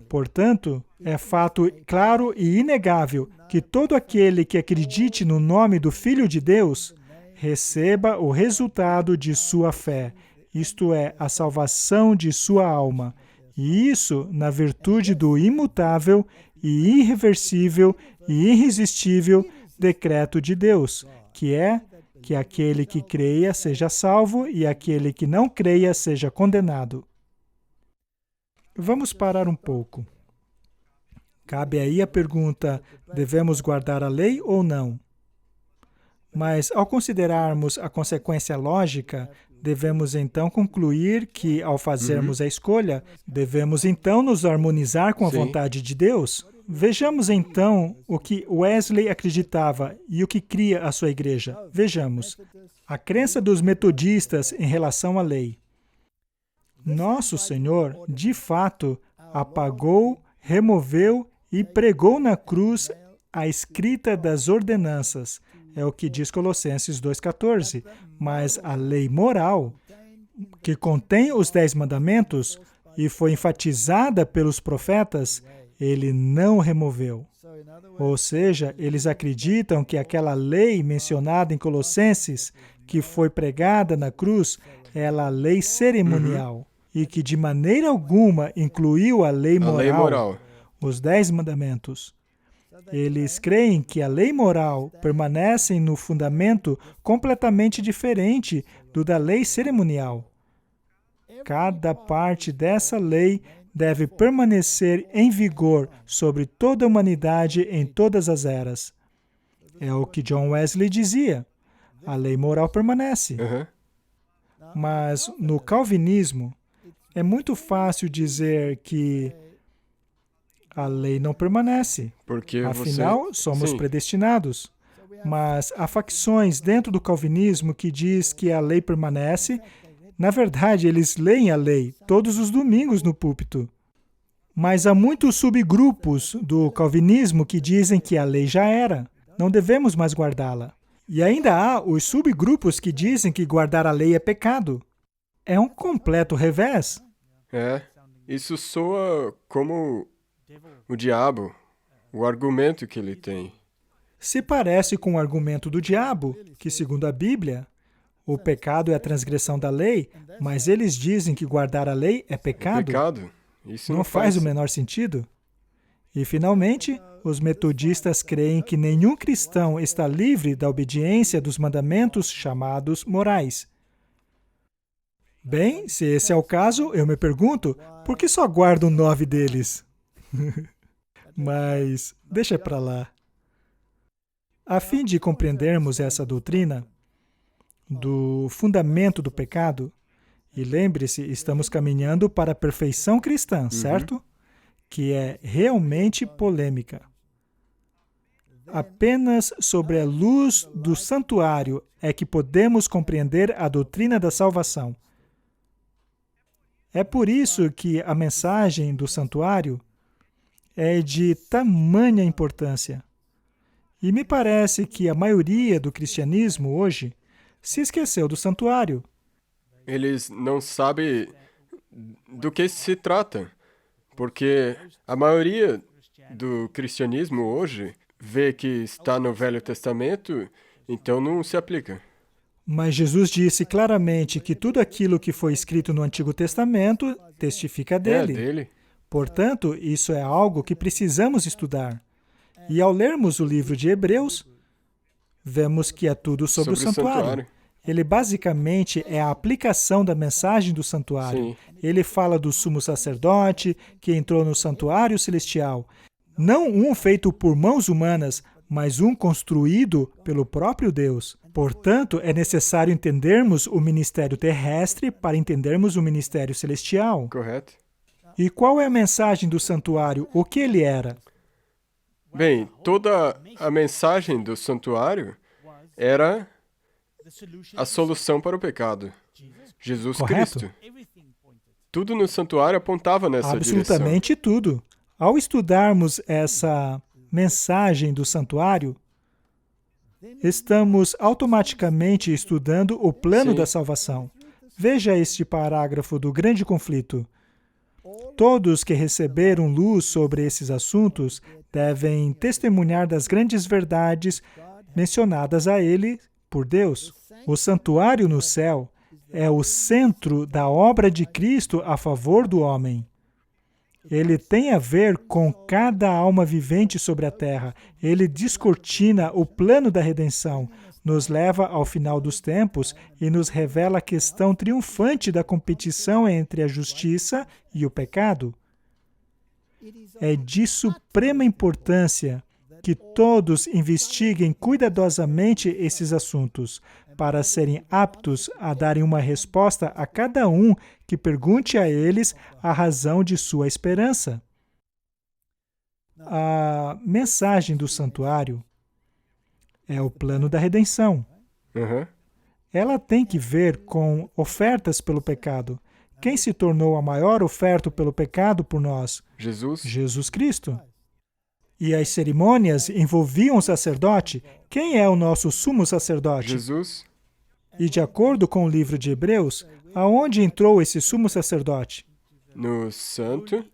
Portanto, é fato claro e inegável que todo aquele que acredite no nome do Filho de Deus receba o resultado de sua fé, isto é, a salvação de sua alma, e isso na virtude do imutável e irreversível e irresistível decreto de Deus, que é que aquele que creia seja salvo e aquele que não creia seja condenado. Vamos parar um pouco. Cabe aí a pergunta, devemos guardar a lei ou não? Mas, ao considerarmos a consequência lógica, devemos então concluir que, ao fazermos a escolha, devemos então nos harmonizar com a vontade de Deus? Vejamos então o que Wesley acreditava e o que cria a sua igreja. Vejamos. A crença dos metodistas em relação à lei. Nosso Senhor, de fato, apagou, removeu e pregou na cruz a escrita das ordenanças. É o que diz Colossenses 2,14. Mas a lei moral, que contém os 10 mandamentos e foi enfatizada pelos profetas, ele não removeu. Ou seja, eles acreditam que aquela lei mencionada em Colossenses, que foi pregada na cruz, é a lei cerimonial, e que de maneira alguma incluiu a lei moral, os 10 mandamentos. Eles creem que a lei moral permanece no fundamento completamente diferente do da lei cerimonial. Cada parte dessa lei deve permanecer em vigor sobre toda a humanidade em todas as eras. É o que John Wesley dizia. A lei moral permanece. Aham. Mas no calvinismo, é muito fácil dizer que a lei não permanece. Porque Afinal, somos Sim. predestinados. Mas há facções dentro do calvinismo que diz que a lei permanece. Na verdade, eles leem a lei todos os domingos no púlpito. Mas há muitos subgrupos do calvinismo que dizem que a lei já era. Não devemos mais guardá-la. E ainda há os subgrupos que dizem que guardar a lei é pecado. É um completo revés. Isso soa como o diabo, o argumento que ele tem. Se parece com o argumento do diabo, que segundo a Bíblia, o pecado é a transgressão da lei, mas eles dizem que guardar a lei é pecado. Pecado. Isso Não faz o menor sentido. E, finalmente, os metodistas creem que nenhum cristão está livre da obediência dos mandamentos chamados morais. Bem, se esse é o caso, eu me pergunto, por que só guardam 9 deles? Mas deixa pra lá. A fim de compreendermos essa doutrina do fundamento do pecado, e lembre-se, estamos caminhando para a perfeição cristã, certo? Que é realmente polêmica. Apenas sobre a luz do santuário é que podemos compreender a doutrina da salvação. É por isso que a mensagem do santuário é de tamanha importância. E me parece que a maioria do cristianismo hoje se esqueceu do santuário. Eles não sabem do que se trata, porque a maioria do cristianismo hoje vê que está no Velho Testamento, então não se aplica. Mas Jesus disse claramente que tudo aquilo que foi escrito no Antigo Testamento testifica dele. É dele. Portanto, isso é algo que precisamos estudar. E ao lermos o livro de Hebreus, vemos que é tudo sobre o santuário. Ele basicamente é a aplicação da mensagem do santuário. Sim. Ele fala do sumo sacerdote que entrou no santuário celestial. Não um feito por mãos humanas, mas um construído pelo próprio Deus. Portanto, é necessário entendermos o ministério terrestre para entendermos o ministério celestial. Correto. E qual é a mensagem do santuário? O que ele era? Bem, toda a mensagem do santuário era a solução para o pecado. Jesus Correto? Cristo. Tudo no santuário apontava nessa direção. Absolutamente tudo. Ao estudarmos essa mensagem do santuário, estamos automaticamente estudando o plano Sim. da salvação. Veja este parágrafo do grande conflito. Todos que receberam luz sobre esses assuntos devem testemunhar das grandes verdades mencionadas a ele por Deus. O santuário no céu é o centro da obra de Cristo a favor do homem. Ele tem a ver com cada alma vivente sobre a terra. Ele descortina o plano da redenção, nos leva ao final dos tempos e nos revela a questão triunfante da competição entre a justiça e o pecado. É de suprema importância que todos investiguem cuidadosamente esses assuntos, para serem aptos a darem uma resposta a cada um que pergunte a eles a razão de sua esperança. A mensagem do santuário é o plano da redenção. Ela tem que ver com ofertas pelo pecado. Quem se tornou a maior oferta pelo pecado por nós? Jesus. Jesus Cristo. E as cerimônias envolviam o sacerdote. Quem é o nosso sumo sacerdote? Jesus. E de acordo com o livro de Hebreus, aonde entrou esse sumo sacerdote? No Santo,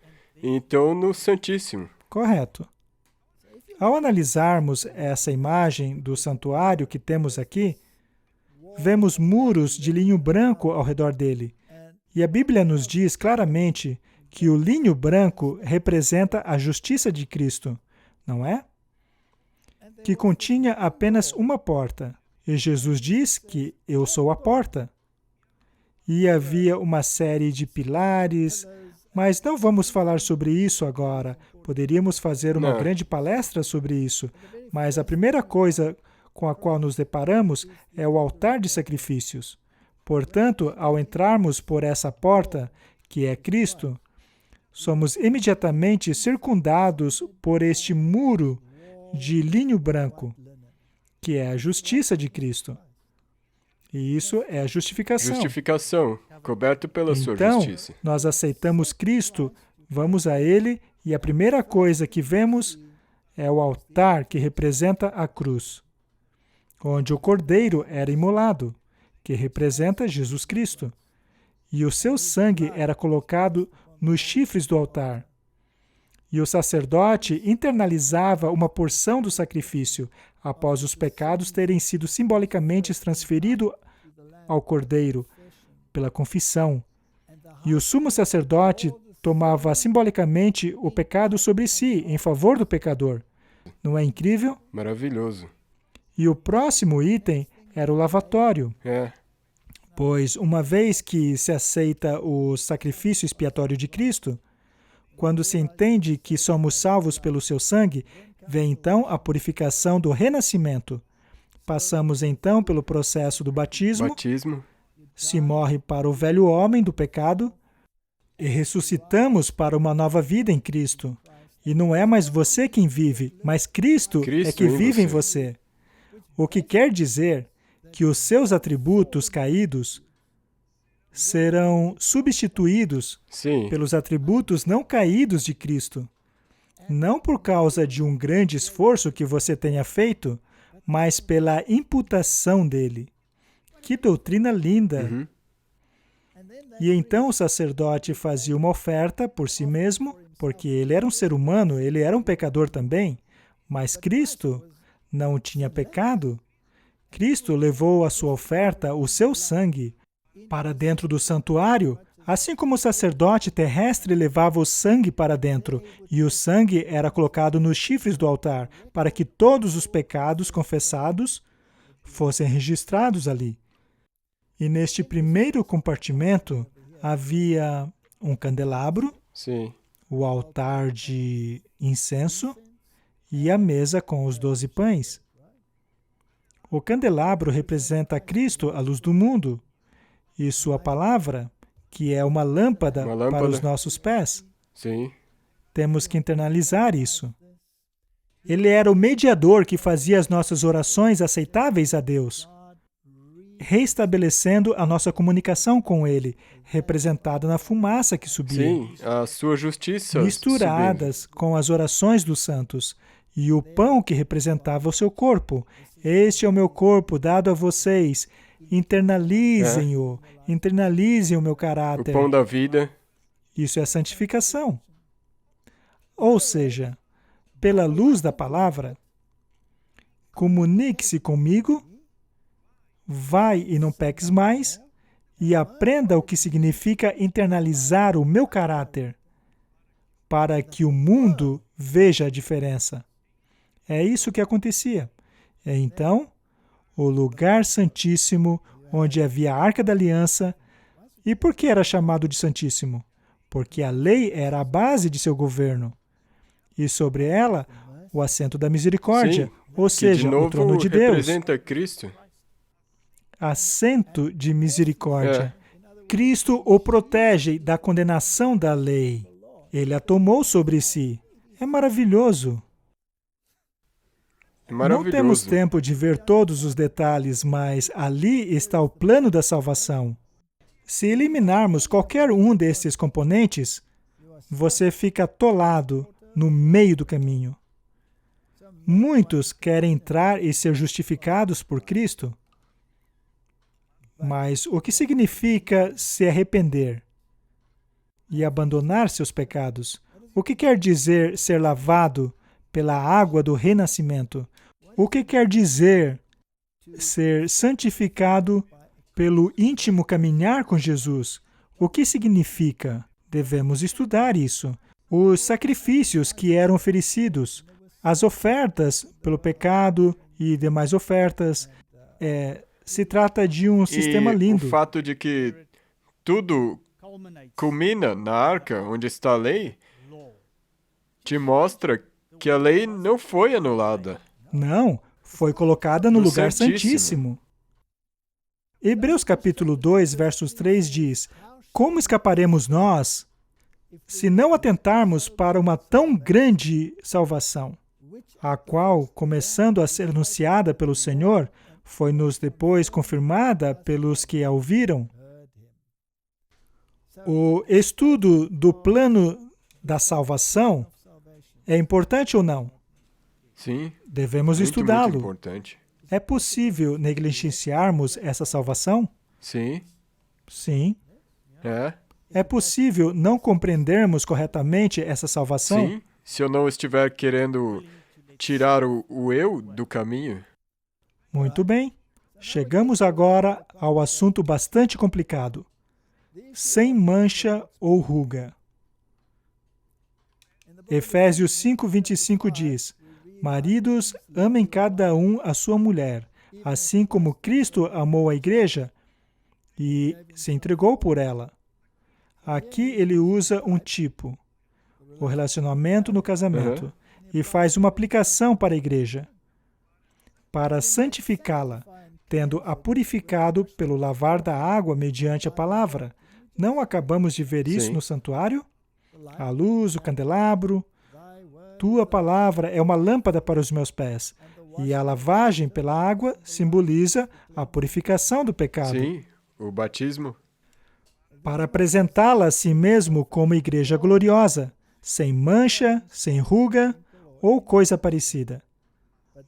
então no Santíssimo. Correto. Ao analisarmos essa imagem do santuário que temos aqui, vemos muros de linho branco ao redor dele. E a Bíblia nos diz claramente que o linho branco representa a justiça de Cristo, não é? Que continha apenas uma porta. E Jesus diz que eu sou a porta. E havia uma série de pilares, Mas não vamos falar sobre isso agora. Poderíamos fazer uma Não. grande palestra sobre isso. Mas a primeira coisa com a qual nos deparamos é o altar de sacrifícios. Portanto, ao entrarmos por essa porta, que é Cristo, somos imediatamente circundados por este muro de linho branco, que é a justiça de Cristo. E isso é a justificação. Justificação, coberto pela sua Então, justiça. nós aceitamos Cristo, vamos a Ele, e a primeira coisa que vemos é o altar que representa a cruz, onde o cordeiro era imolado, que representa Jesus Cristo, e o seu sangue era colocado nos chifres do altar. E o sacerdote internalizava uma porção do sacrifício, após os pecados terem sido simbolicamente transferidos ao cordeiro, pela confissão. E o sumo sacerdote tomava simbolicamente o pecado sobre si, em favor do pecador. Não é incrível? Maravilhoso. E o próximo item era o lavatório. É. Pois, uma vez que se aceita o sacrifício expiatório de Cristo, quando se entende que somos salvos pelo seu sangue, vem então a purificação do renascimento. Passamos então pelo processo do batismo, se morre para o velho homem do pecado e ressuscitamos para uma nova vida em Cristo. E não é mais você quem vive, mas Cristo é que vive em você. O que quer dizer que os seus atributos caídos serão substituídos pelos atributos não caídos de Cristo. Não por causa de um grande esforço que você tenha feito, mas pela imputação dele. Que doutrina linda! Uhum. E então o sacerdote fazia uma oferta por si mesmo, porque ele era um ser humano, ele era um pecador também, mas Cristo não tinha pecado. Cristo levou a sua oferta, o seu sangue, para dentro do santuário, assim como o sacerdote terrestre levava o sangue para dentro, e o sangue era colocado nos chifres do altar, para que todos os pecados confessados fossem registrados ali. E neste primeiro compartimento havia um candelabro, o altar de incenso e a mesa com os 12 pães. O candelabro representa Cristo, a luz do mundo, e sua palavra, que é uma lâmpada para os nossos pés. Temos que internalizar isso. Ele era o mediador que fazia as nossas orações aceitáveis a Deus, reestabelecendo a nossa comunicação com Ele, representada na fumaça que subia. Sim, a sua justiça misturadas com as orações dos santos, e o pão que representava o seu corpo. Este é o meu corpo dado a vocês. Internalizem-o, internalizem o meu caráter. O pão da vida. Isso é santificação. Ou seja, pela luz da palavra, comunique-se comigo, vai e não peques mais, e aprenda o que significa internalizar o meu caráter, para que o mundo veja a diferença. É isso que acontecia. Então, o lugar santíssimo, onde havia a Arca da Aliança. E por que era chamado de santíssimo? Porque a lei era a base de seu governo. E sobre ela, o assento da misericórdia, ou seja, o trono de Deus. Representa Cristo. Assento de misericórdia. Cristo o protege da condenação da lei. Ele a tomou sobre si. É maravilhoso. Não temos tempo de ver todos os detalhes, mas ali está o plano da salvação. Se eliminarmos qualquer um desses componentes, você fica atolado no meio do caminho. Muitos querem entrar e ser justificados por Cristo, mas o que significa se arrepender e abandonar seus pecados? O que quer dizer ser lavado pela água do renascimento? O que quer dizer ser santificado pelo íntimo caminhar com Jesus? O que significa? Devemos estudar isso. Os sacrifícios que eram oferecidos, as ofertas pelo pecado e demais ofertas, se trata de um sistema lindo. O fato de que tudo culmina na arca, onde está a lei, te mostra que a lei não foi anulada. Não, foi colocada no lugar santíssimo. Hebreus capítulo 2, versos 3 diz: Como escaparemos nós se não atentarmos para uma tão grande salvação, a qual, começando a ser anunciada pelo Senhor, foi-nos depois confirmada pelos que a ouviram? O estudo do plano da salvação é importante ou não? Sim. Devemos Muito estudá-lo. importante. É possível negligenciarmos essa salvação? Sim. Sim. É. É possível não compreendermos corretamente essa salvação? Sim. Se eu não estiver querendo tirar o eu do caminho. Muito bem. Chegamos agora ao assunto bastante complicado. Sem mancha ou ruga. Efésios 5:25 diz: Maridos, amem cada um a sua mulher, assim como Cristo amou a igreja e se entregou por ela. Aqui ele usa um tipo, o relacionamento no casamento, e faz uma aplicação para a igreja, para santificá-la, tendo-a purificado pelo lavar da água mediante a palavra. Não acabamos de ver isso Sim. no santuário? A luz, o candelabro. Tua palavra é uma lâmpada para os meus pés. E a lavagem pela água simboliza a purificação do pecado. Sim. O batismo. Para apresentá-la a si mesmo como igreja gloriosa, sem mancha, sem ruga ou coisa parecida,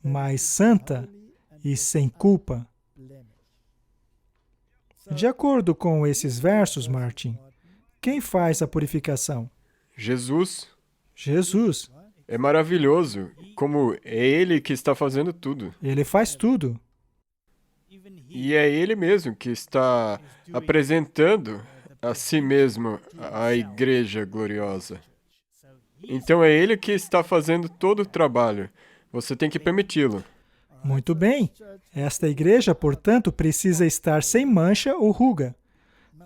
mas santa e sem culpa. De acordo com esses versos, Martin, quem faz a purificação? Jesus. Jesus. É maravilhoso como é Ele que está fazendo tudo. Ele faz tudo. E é Ele mesmo que está apresentando a si mesmo a igreja gloriosa. Então é Ele que está fazendo todo o trabalho. Você tem que permiti-lo. Muito bem. Esta igreja, portanto, precisa estar sem mancha ou ruga.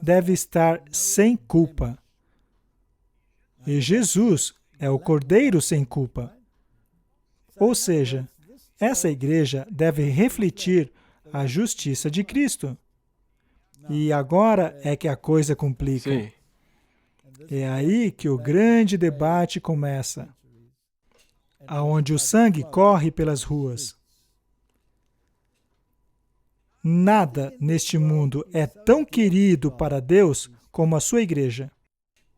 Deve estar sem culpa. E Jesus é o Cordeiro sem culpa. Ou seja, essa igreja deve refletir a justiça de Cristo. E agora é que a coisa complica. Sim. É aí que o grande debate começa, aonde o sangue corre pelas ruas. Nada neste mundo é tão querido para Deus como a sua igreja.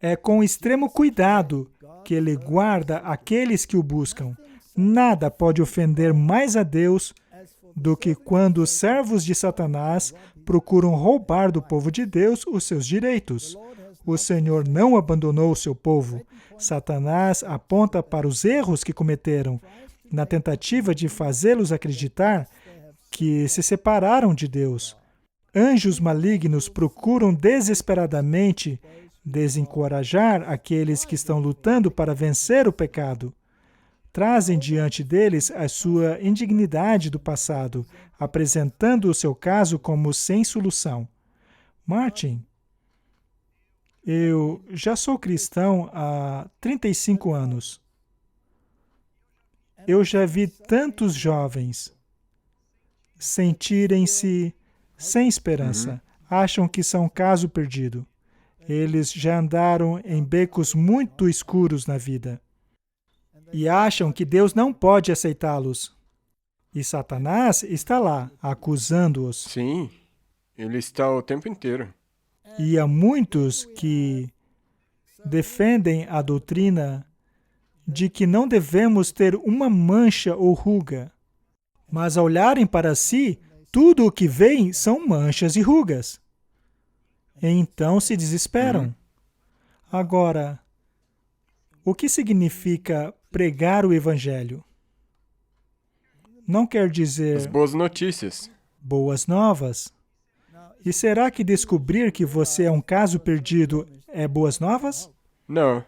É com extremo cuidado que Ele guarda aqueles que o buscam. Nada pode ofender mais a Deus do que quando os servos de Satanás procuram roubar do povo de Deus os seus direitos. O Senhor não abandonou o seu povo. Satanás aponta para os erros que cometeram, na tentativa de fazê-los acreditar que se separaram de Deus. Anjos malignos procuram desesperadamente desencorajar aqueles que estão lutando para vencer o pecado. Trazem diante deles a sua indignidade do passado, apresentando o seu caso como sem solução. Martin, eu já sou cristão há 35 anos. Eu já vi tantos jovens sentirem-se sem esperança. Acham que são caso perdido. Eles já andaram em becos muito escuros na vida. E acham que Deus não pode aceitá-los. E Satanás está lá, acusando-os. Sim. Ele está o tempo inteiro. E há muitos que defendem a doutrina de que não devemos ter uma mancha ou ruga. Mas ao olharem para si, tudo o que veem são manchas e rugas. Então se desesperam. Agora, o que significa pregar o Evangelho? Não quer As dizer boas notícias. boas novas. E será que descobrir que você é um caso perdido é boas novas? Não.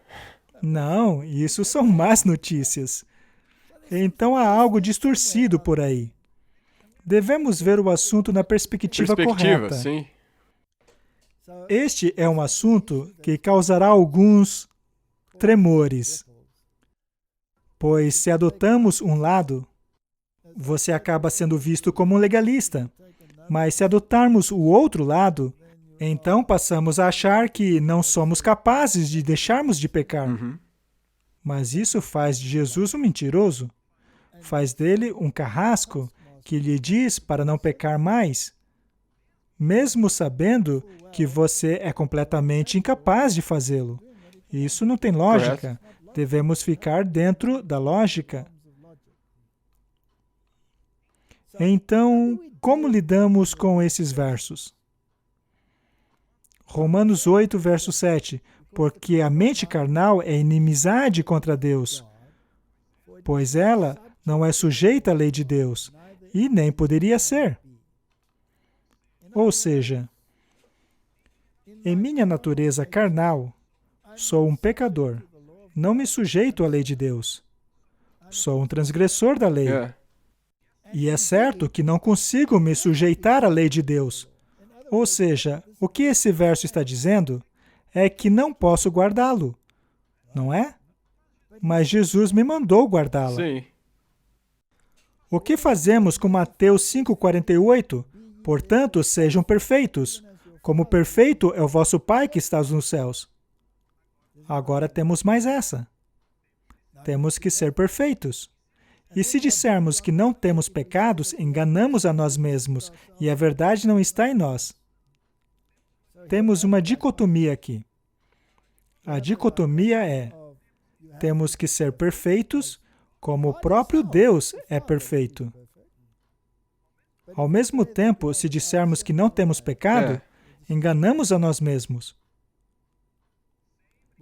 Não, isso são más notícias. Então há algo distorcido por aí. Devemos ver o assunto na perspectiva correta. Sim. Este é um assunto que causará alguns tremores, pois se adotamos um lado, você acaba sendo visto como um legalista. Mas se adotarmos o outro lado, então passamos a achar que não somos capazes de deixarmos de pecar. Mas isso faz de Jesus um mentiroso. Faz dele um carrasco que lhe diz para não pecar mais, mesmo sabendo que você é completamente incapaz de fazê-lo. Isso não tem lógica. Devemos ficar dentro da lógica. Então, como lidamos com esses versos? Romanos 8, verso 7. Porque a mente carnal é inimizade contra Deus, pois ela não é sujeita à lei de Deus, e nem poderia ser. Ou seja, em minha natureza carnal, sou um pecador. Não me sujeito à lei de Deus. Sou um transgressor da lei. E é certo que não consigo me sujeitar à lei de Deus. Ou seja, o que esse verso está dizendo é que não posso guardá-lo, não é? Mas Jesus me mandou guardá-la. Sim. O que fazemos com Mateus 5,48? Portanto, sejam perfeitos, como perfeito é o vosso Pai que está nos céus. Agora temos mais essa. Temos que ser perfeitos. E se dissermos que não temos pecados, enganamos a nós mesmos, e a verdade não está em nós. Temos uma dicotomia aqui. A dicotomia é: temos que ser perfeitos, como o próprio Deus é perfeito. Ao mesmo tempo, se dissermos que não temos pecado, enganamos a nós mesmos.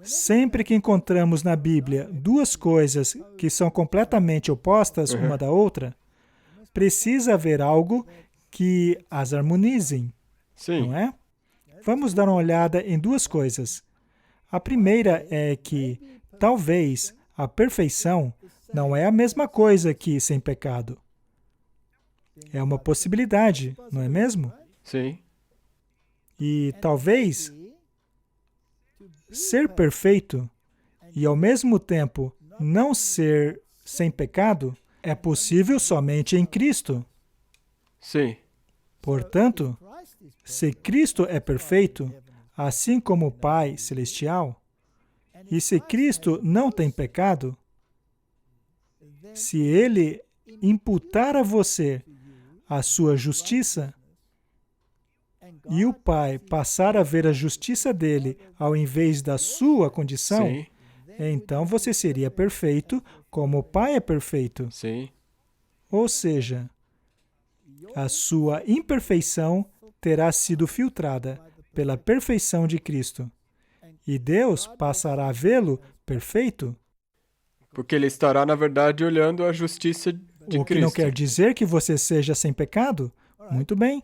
Sempre que encontramos na Bíblia duas coisas que são completamente opostas uma da outra, precisa haver algo que as harmonizem, não é? Vamos dar uma olhada em duas coisas. A primeira é que, talvez, a perfeição não é a mesma coisa que sem pecado. É uma possibilidade, não é mesmo? Sim. E talvez ser perfeito e, ao mesmo tempo, não ser sem pecado é possível somente em Cristo. Sim. Portanto, se Cristo é perfeito, assim como o Pai Celestial, e se Cristo não tem pecado, se Ele imputar a você a sua justiça, e o Pai passar a ver a justiça dele ao invés da sua condição, Sim. então você seria perfeito como o Pai é perfeito. Sim. Ou seja, a sua imperfeição terá sido filtrada pela perfeição de Cristo. E Deus passará a vê-lo perfeito. Porque ele estará, na verdade, olhando a justiça de Cristo. O que não quer dizer que você seja sem pecado? Muito bem.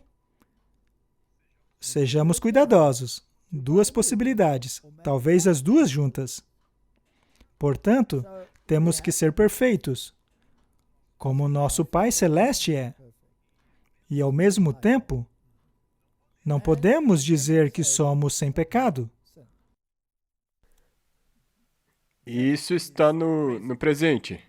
Sejamos cuidadosos. Duas possibilidades, talvez as duas juntas. Portanto, temos que ser perfeitos, como o nosso Pai Celeste é. E, ao mesmo tempo, não podemos dizer que somos sem pecado. E isso está no presente,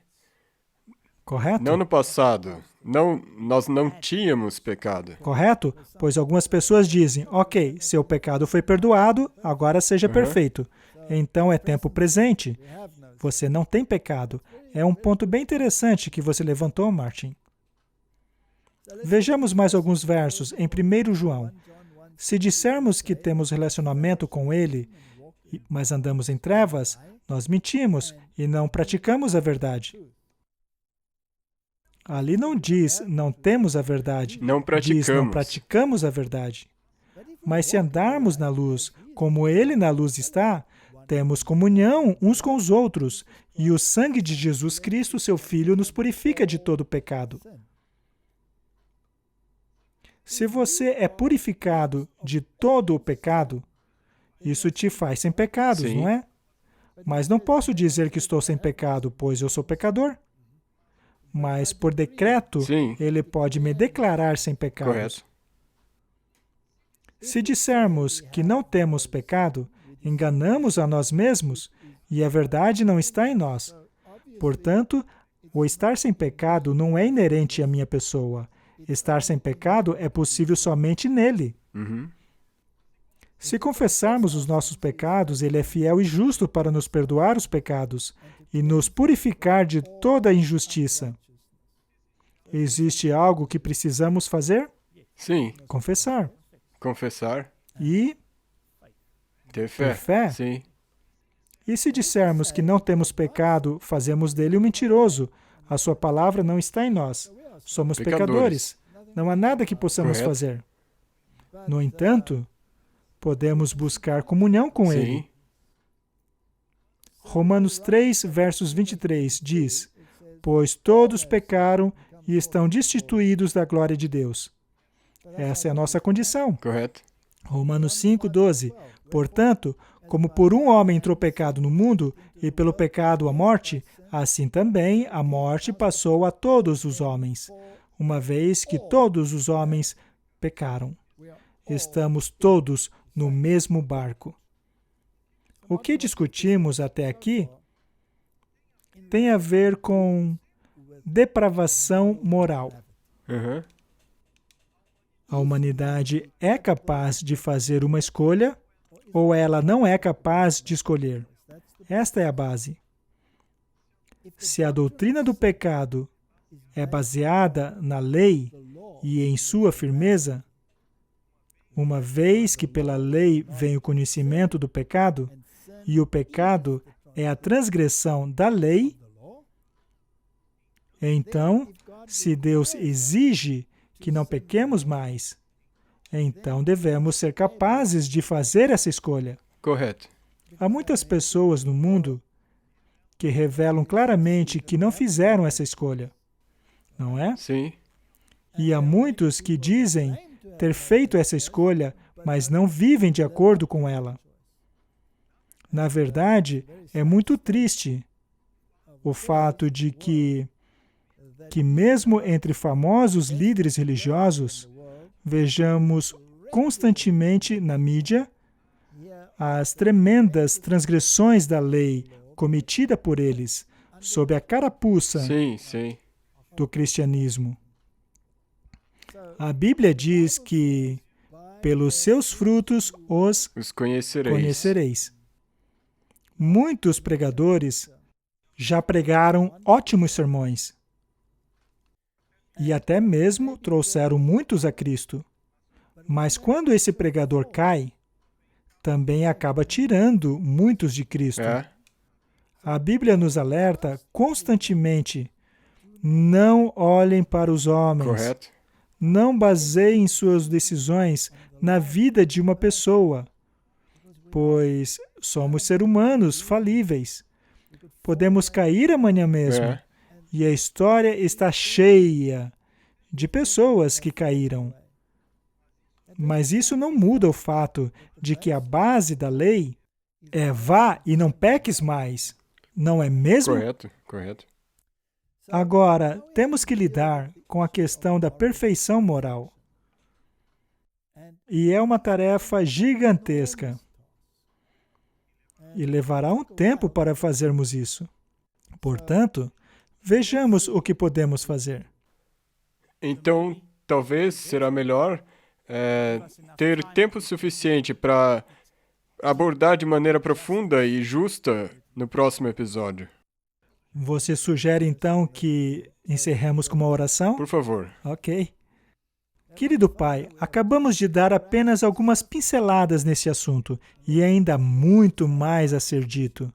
Correto? não no passado. Não, nós não tínhamos pecado. Correto? Pois algumas pessoas dizem, ok, seu pecado foi perdoado, agora seja perfeito. Então é tempo presente. Você não tem pecado. É um ponto bem interessante que você levantou, Martin. Vejamos mais alguns versos em 1 João. Se dissermos que temos relacionamento com Ele, mas andamos em trevas, nós mentimos e não praticamos a verdade. Ali não diz não temos a verdade, Não praticamos. diz não praticamos a verdade. Mas se andarmos na luz, como Ele na luz está, temos comunhão uns com os outros, e o sangue de Jesus Cristo, seu Filho, nos purifica de todo pecado. Se você é purificado de todo o pecado, isso te faz sem pecados, Sim. não é? Mas não posso dizer que estou sem pecado, pois eu sou pecador. Mas, por decreto, Sim. Ele pode me declarar sem pecados. Correto. Se dissermos que não temos pecado, enganamos a nós mesmos e a verdade não está em nós. Portanto, o estar sem pecado não é inerente à minha pessoa. Estar sem pecado é possível somente nele. Se confessarmos os nossos pecados, Ele é fiel e justo para nos perdoar os pecados e nos purificar de toda a injustiça. Existe algo que precisamos fazer? Sim. Confessar. Confessar. E Ter fé. ter fé. Sim. E se dissermos que não temos pecado, fazemos dele um mentiroso. A sua palavra não está em nós. Somos pecadores. Não há nada que possamos Correto. fazer. No entanto, podemos buscar comunhão com Sim. Ele. Romanos 3, versos 23 diz: Pois todos pecaram e estão destituídos da glória de Deus. Essa é a nossa condição. Correto. Romanos 5, 12. Portanto, como por um homem entrou o pecado no mundo, e pelo pecado a morte, assim também a morte passou a todos os homens, uma vez que todos os homens pecaram. Estamos todos no mesmo barco. O que discutimos até aqui tem a ver com depravação moral. A humanidade é capaz de fazer uma escolha ou ela não é capaz de escolher? Esta é a base. Se a doutrina do pecado é baseada na lei e em sua firmeza, uma vez que pela lei vem o conhecimento do pecado, e o pecado é a transgressão da lei, então, se Deus exige que não pequemos mais, então devemos ser capazes de fazer essa escolha. Correto. Há muitas pessoas no mundo que revelam claramente que não fizeram essa escolha, não é? Sim. E há muitos que dizem ter feito essa escolha, mas não vivem de acordo com ela. Na verdade, é muito triste o fato de que mesmo entre famosos líderes religiosos, vejamos constantemente na mídia as tremendas transgressões da lei cometida por eles sob a carapuça Sim, sim. do cristianismo. A Bíblia diz que pelos seus frutos os Os conhecereis. conhecereis. Muitos pregadores já pregaram ótimos sermões e até mesmo trouxeram muitos a Cristo. Mas quando esse pregador cai, também acaba tirando muitos de Cristo. É. A Bíblia nos alerta constantemente: não olhem para os homens. Correto. Não baseiem suas decisões na vida de uma pessoa, pois somos seres humanos falíveis. Podemos cair amanhã mesmo. É. E a história está cheia de pessoas que caíram. Mas isso não muda o fato de que a base da lei é vá e não peques mais. Não é mesmo? Correto. Correto. Agora, temos que lidar com a questão da perfeição moral. E é uma tarefa gigantesca. E levará um tempo para fazermos isso. Portanto, vejamos o que podemos fazer. Então, talvez será melhor ter tempo suficiente para abordar de maneira profunda e justa no próximo episódio. Você sugere, então, que encerremos com uma oração? Por favor. Ok. Querido Pai, acabamos de dar apenas algumas pinceladas nesse assunto e ainda há muito mais a ser dito.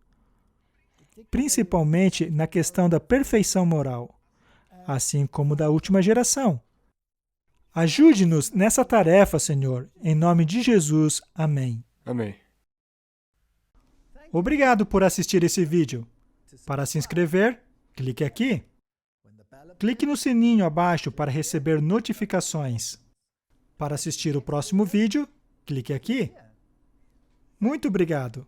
Principalmente na questão da perfeição moral, assim como da última geração. Ajude-nos nessa tarefa, Senhor, em nome de Jesus. Amém. Amém. Obrigado por assistir esse vídeo. Para se inscrever, clique aqui. Clique no sininho abaixo para receber notificações. Para assistir o próximo vídeo, clique aqui. Muito obrigado!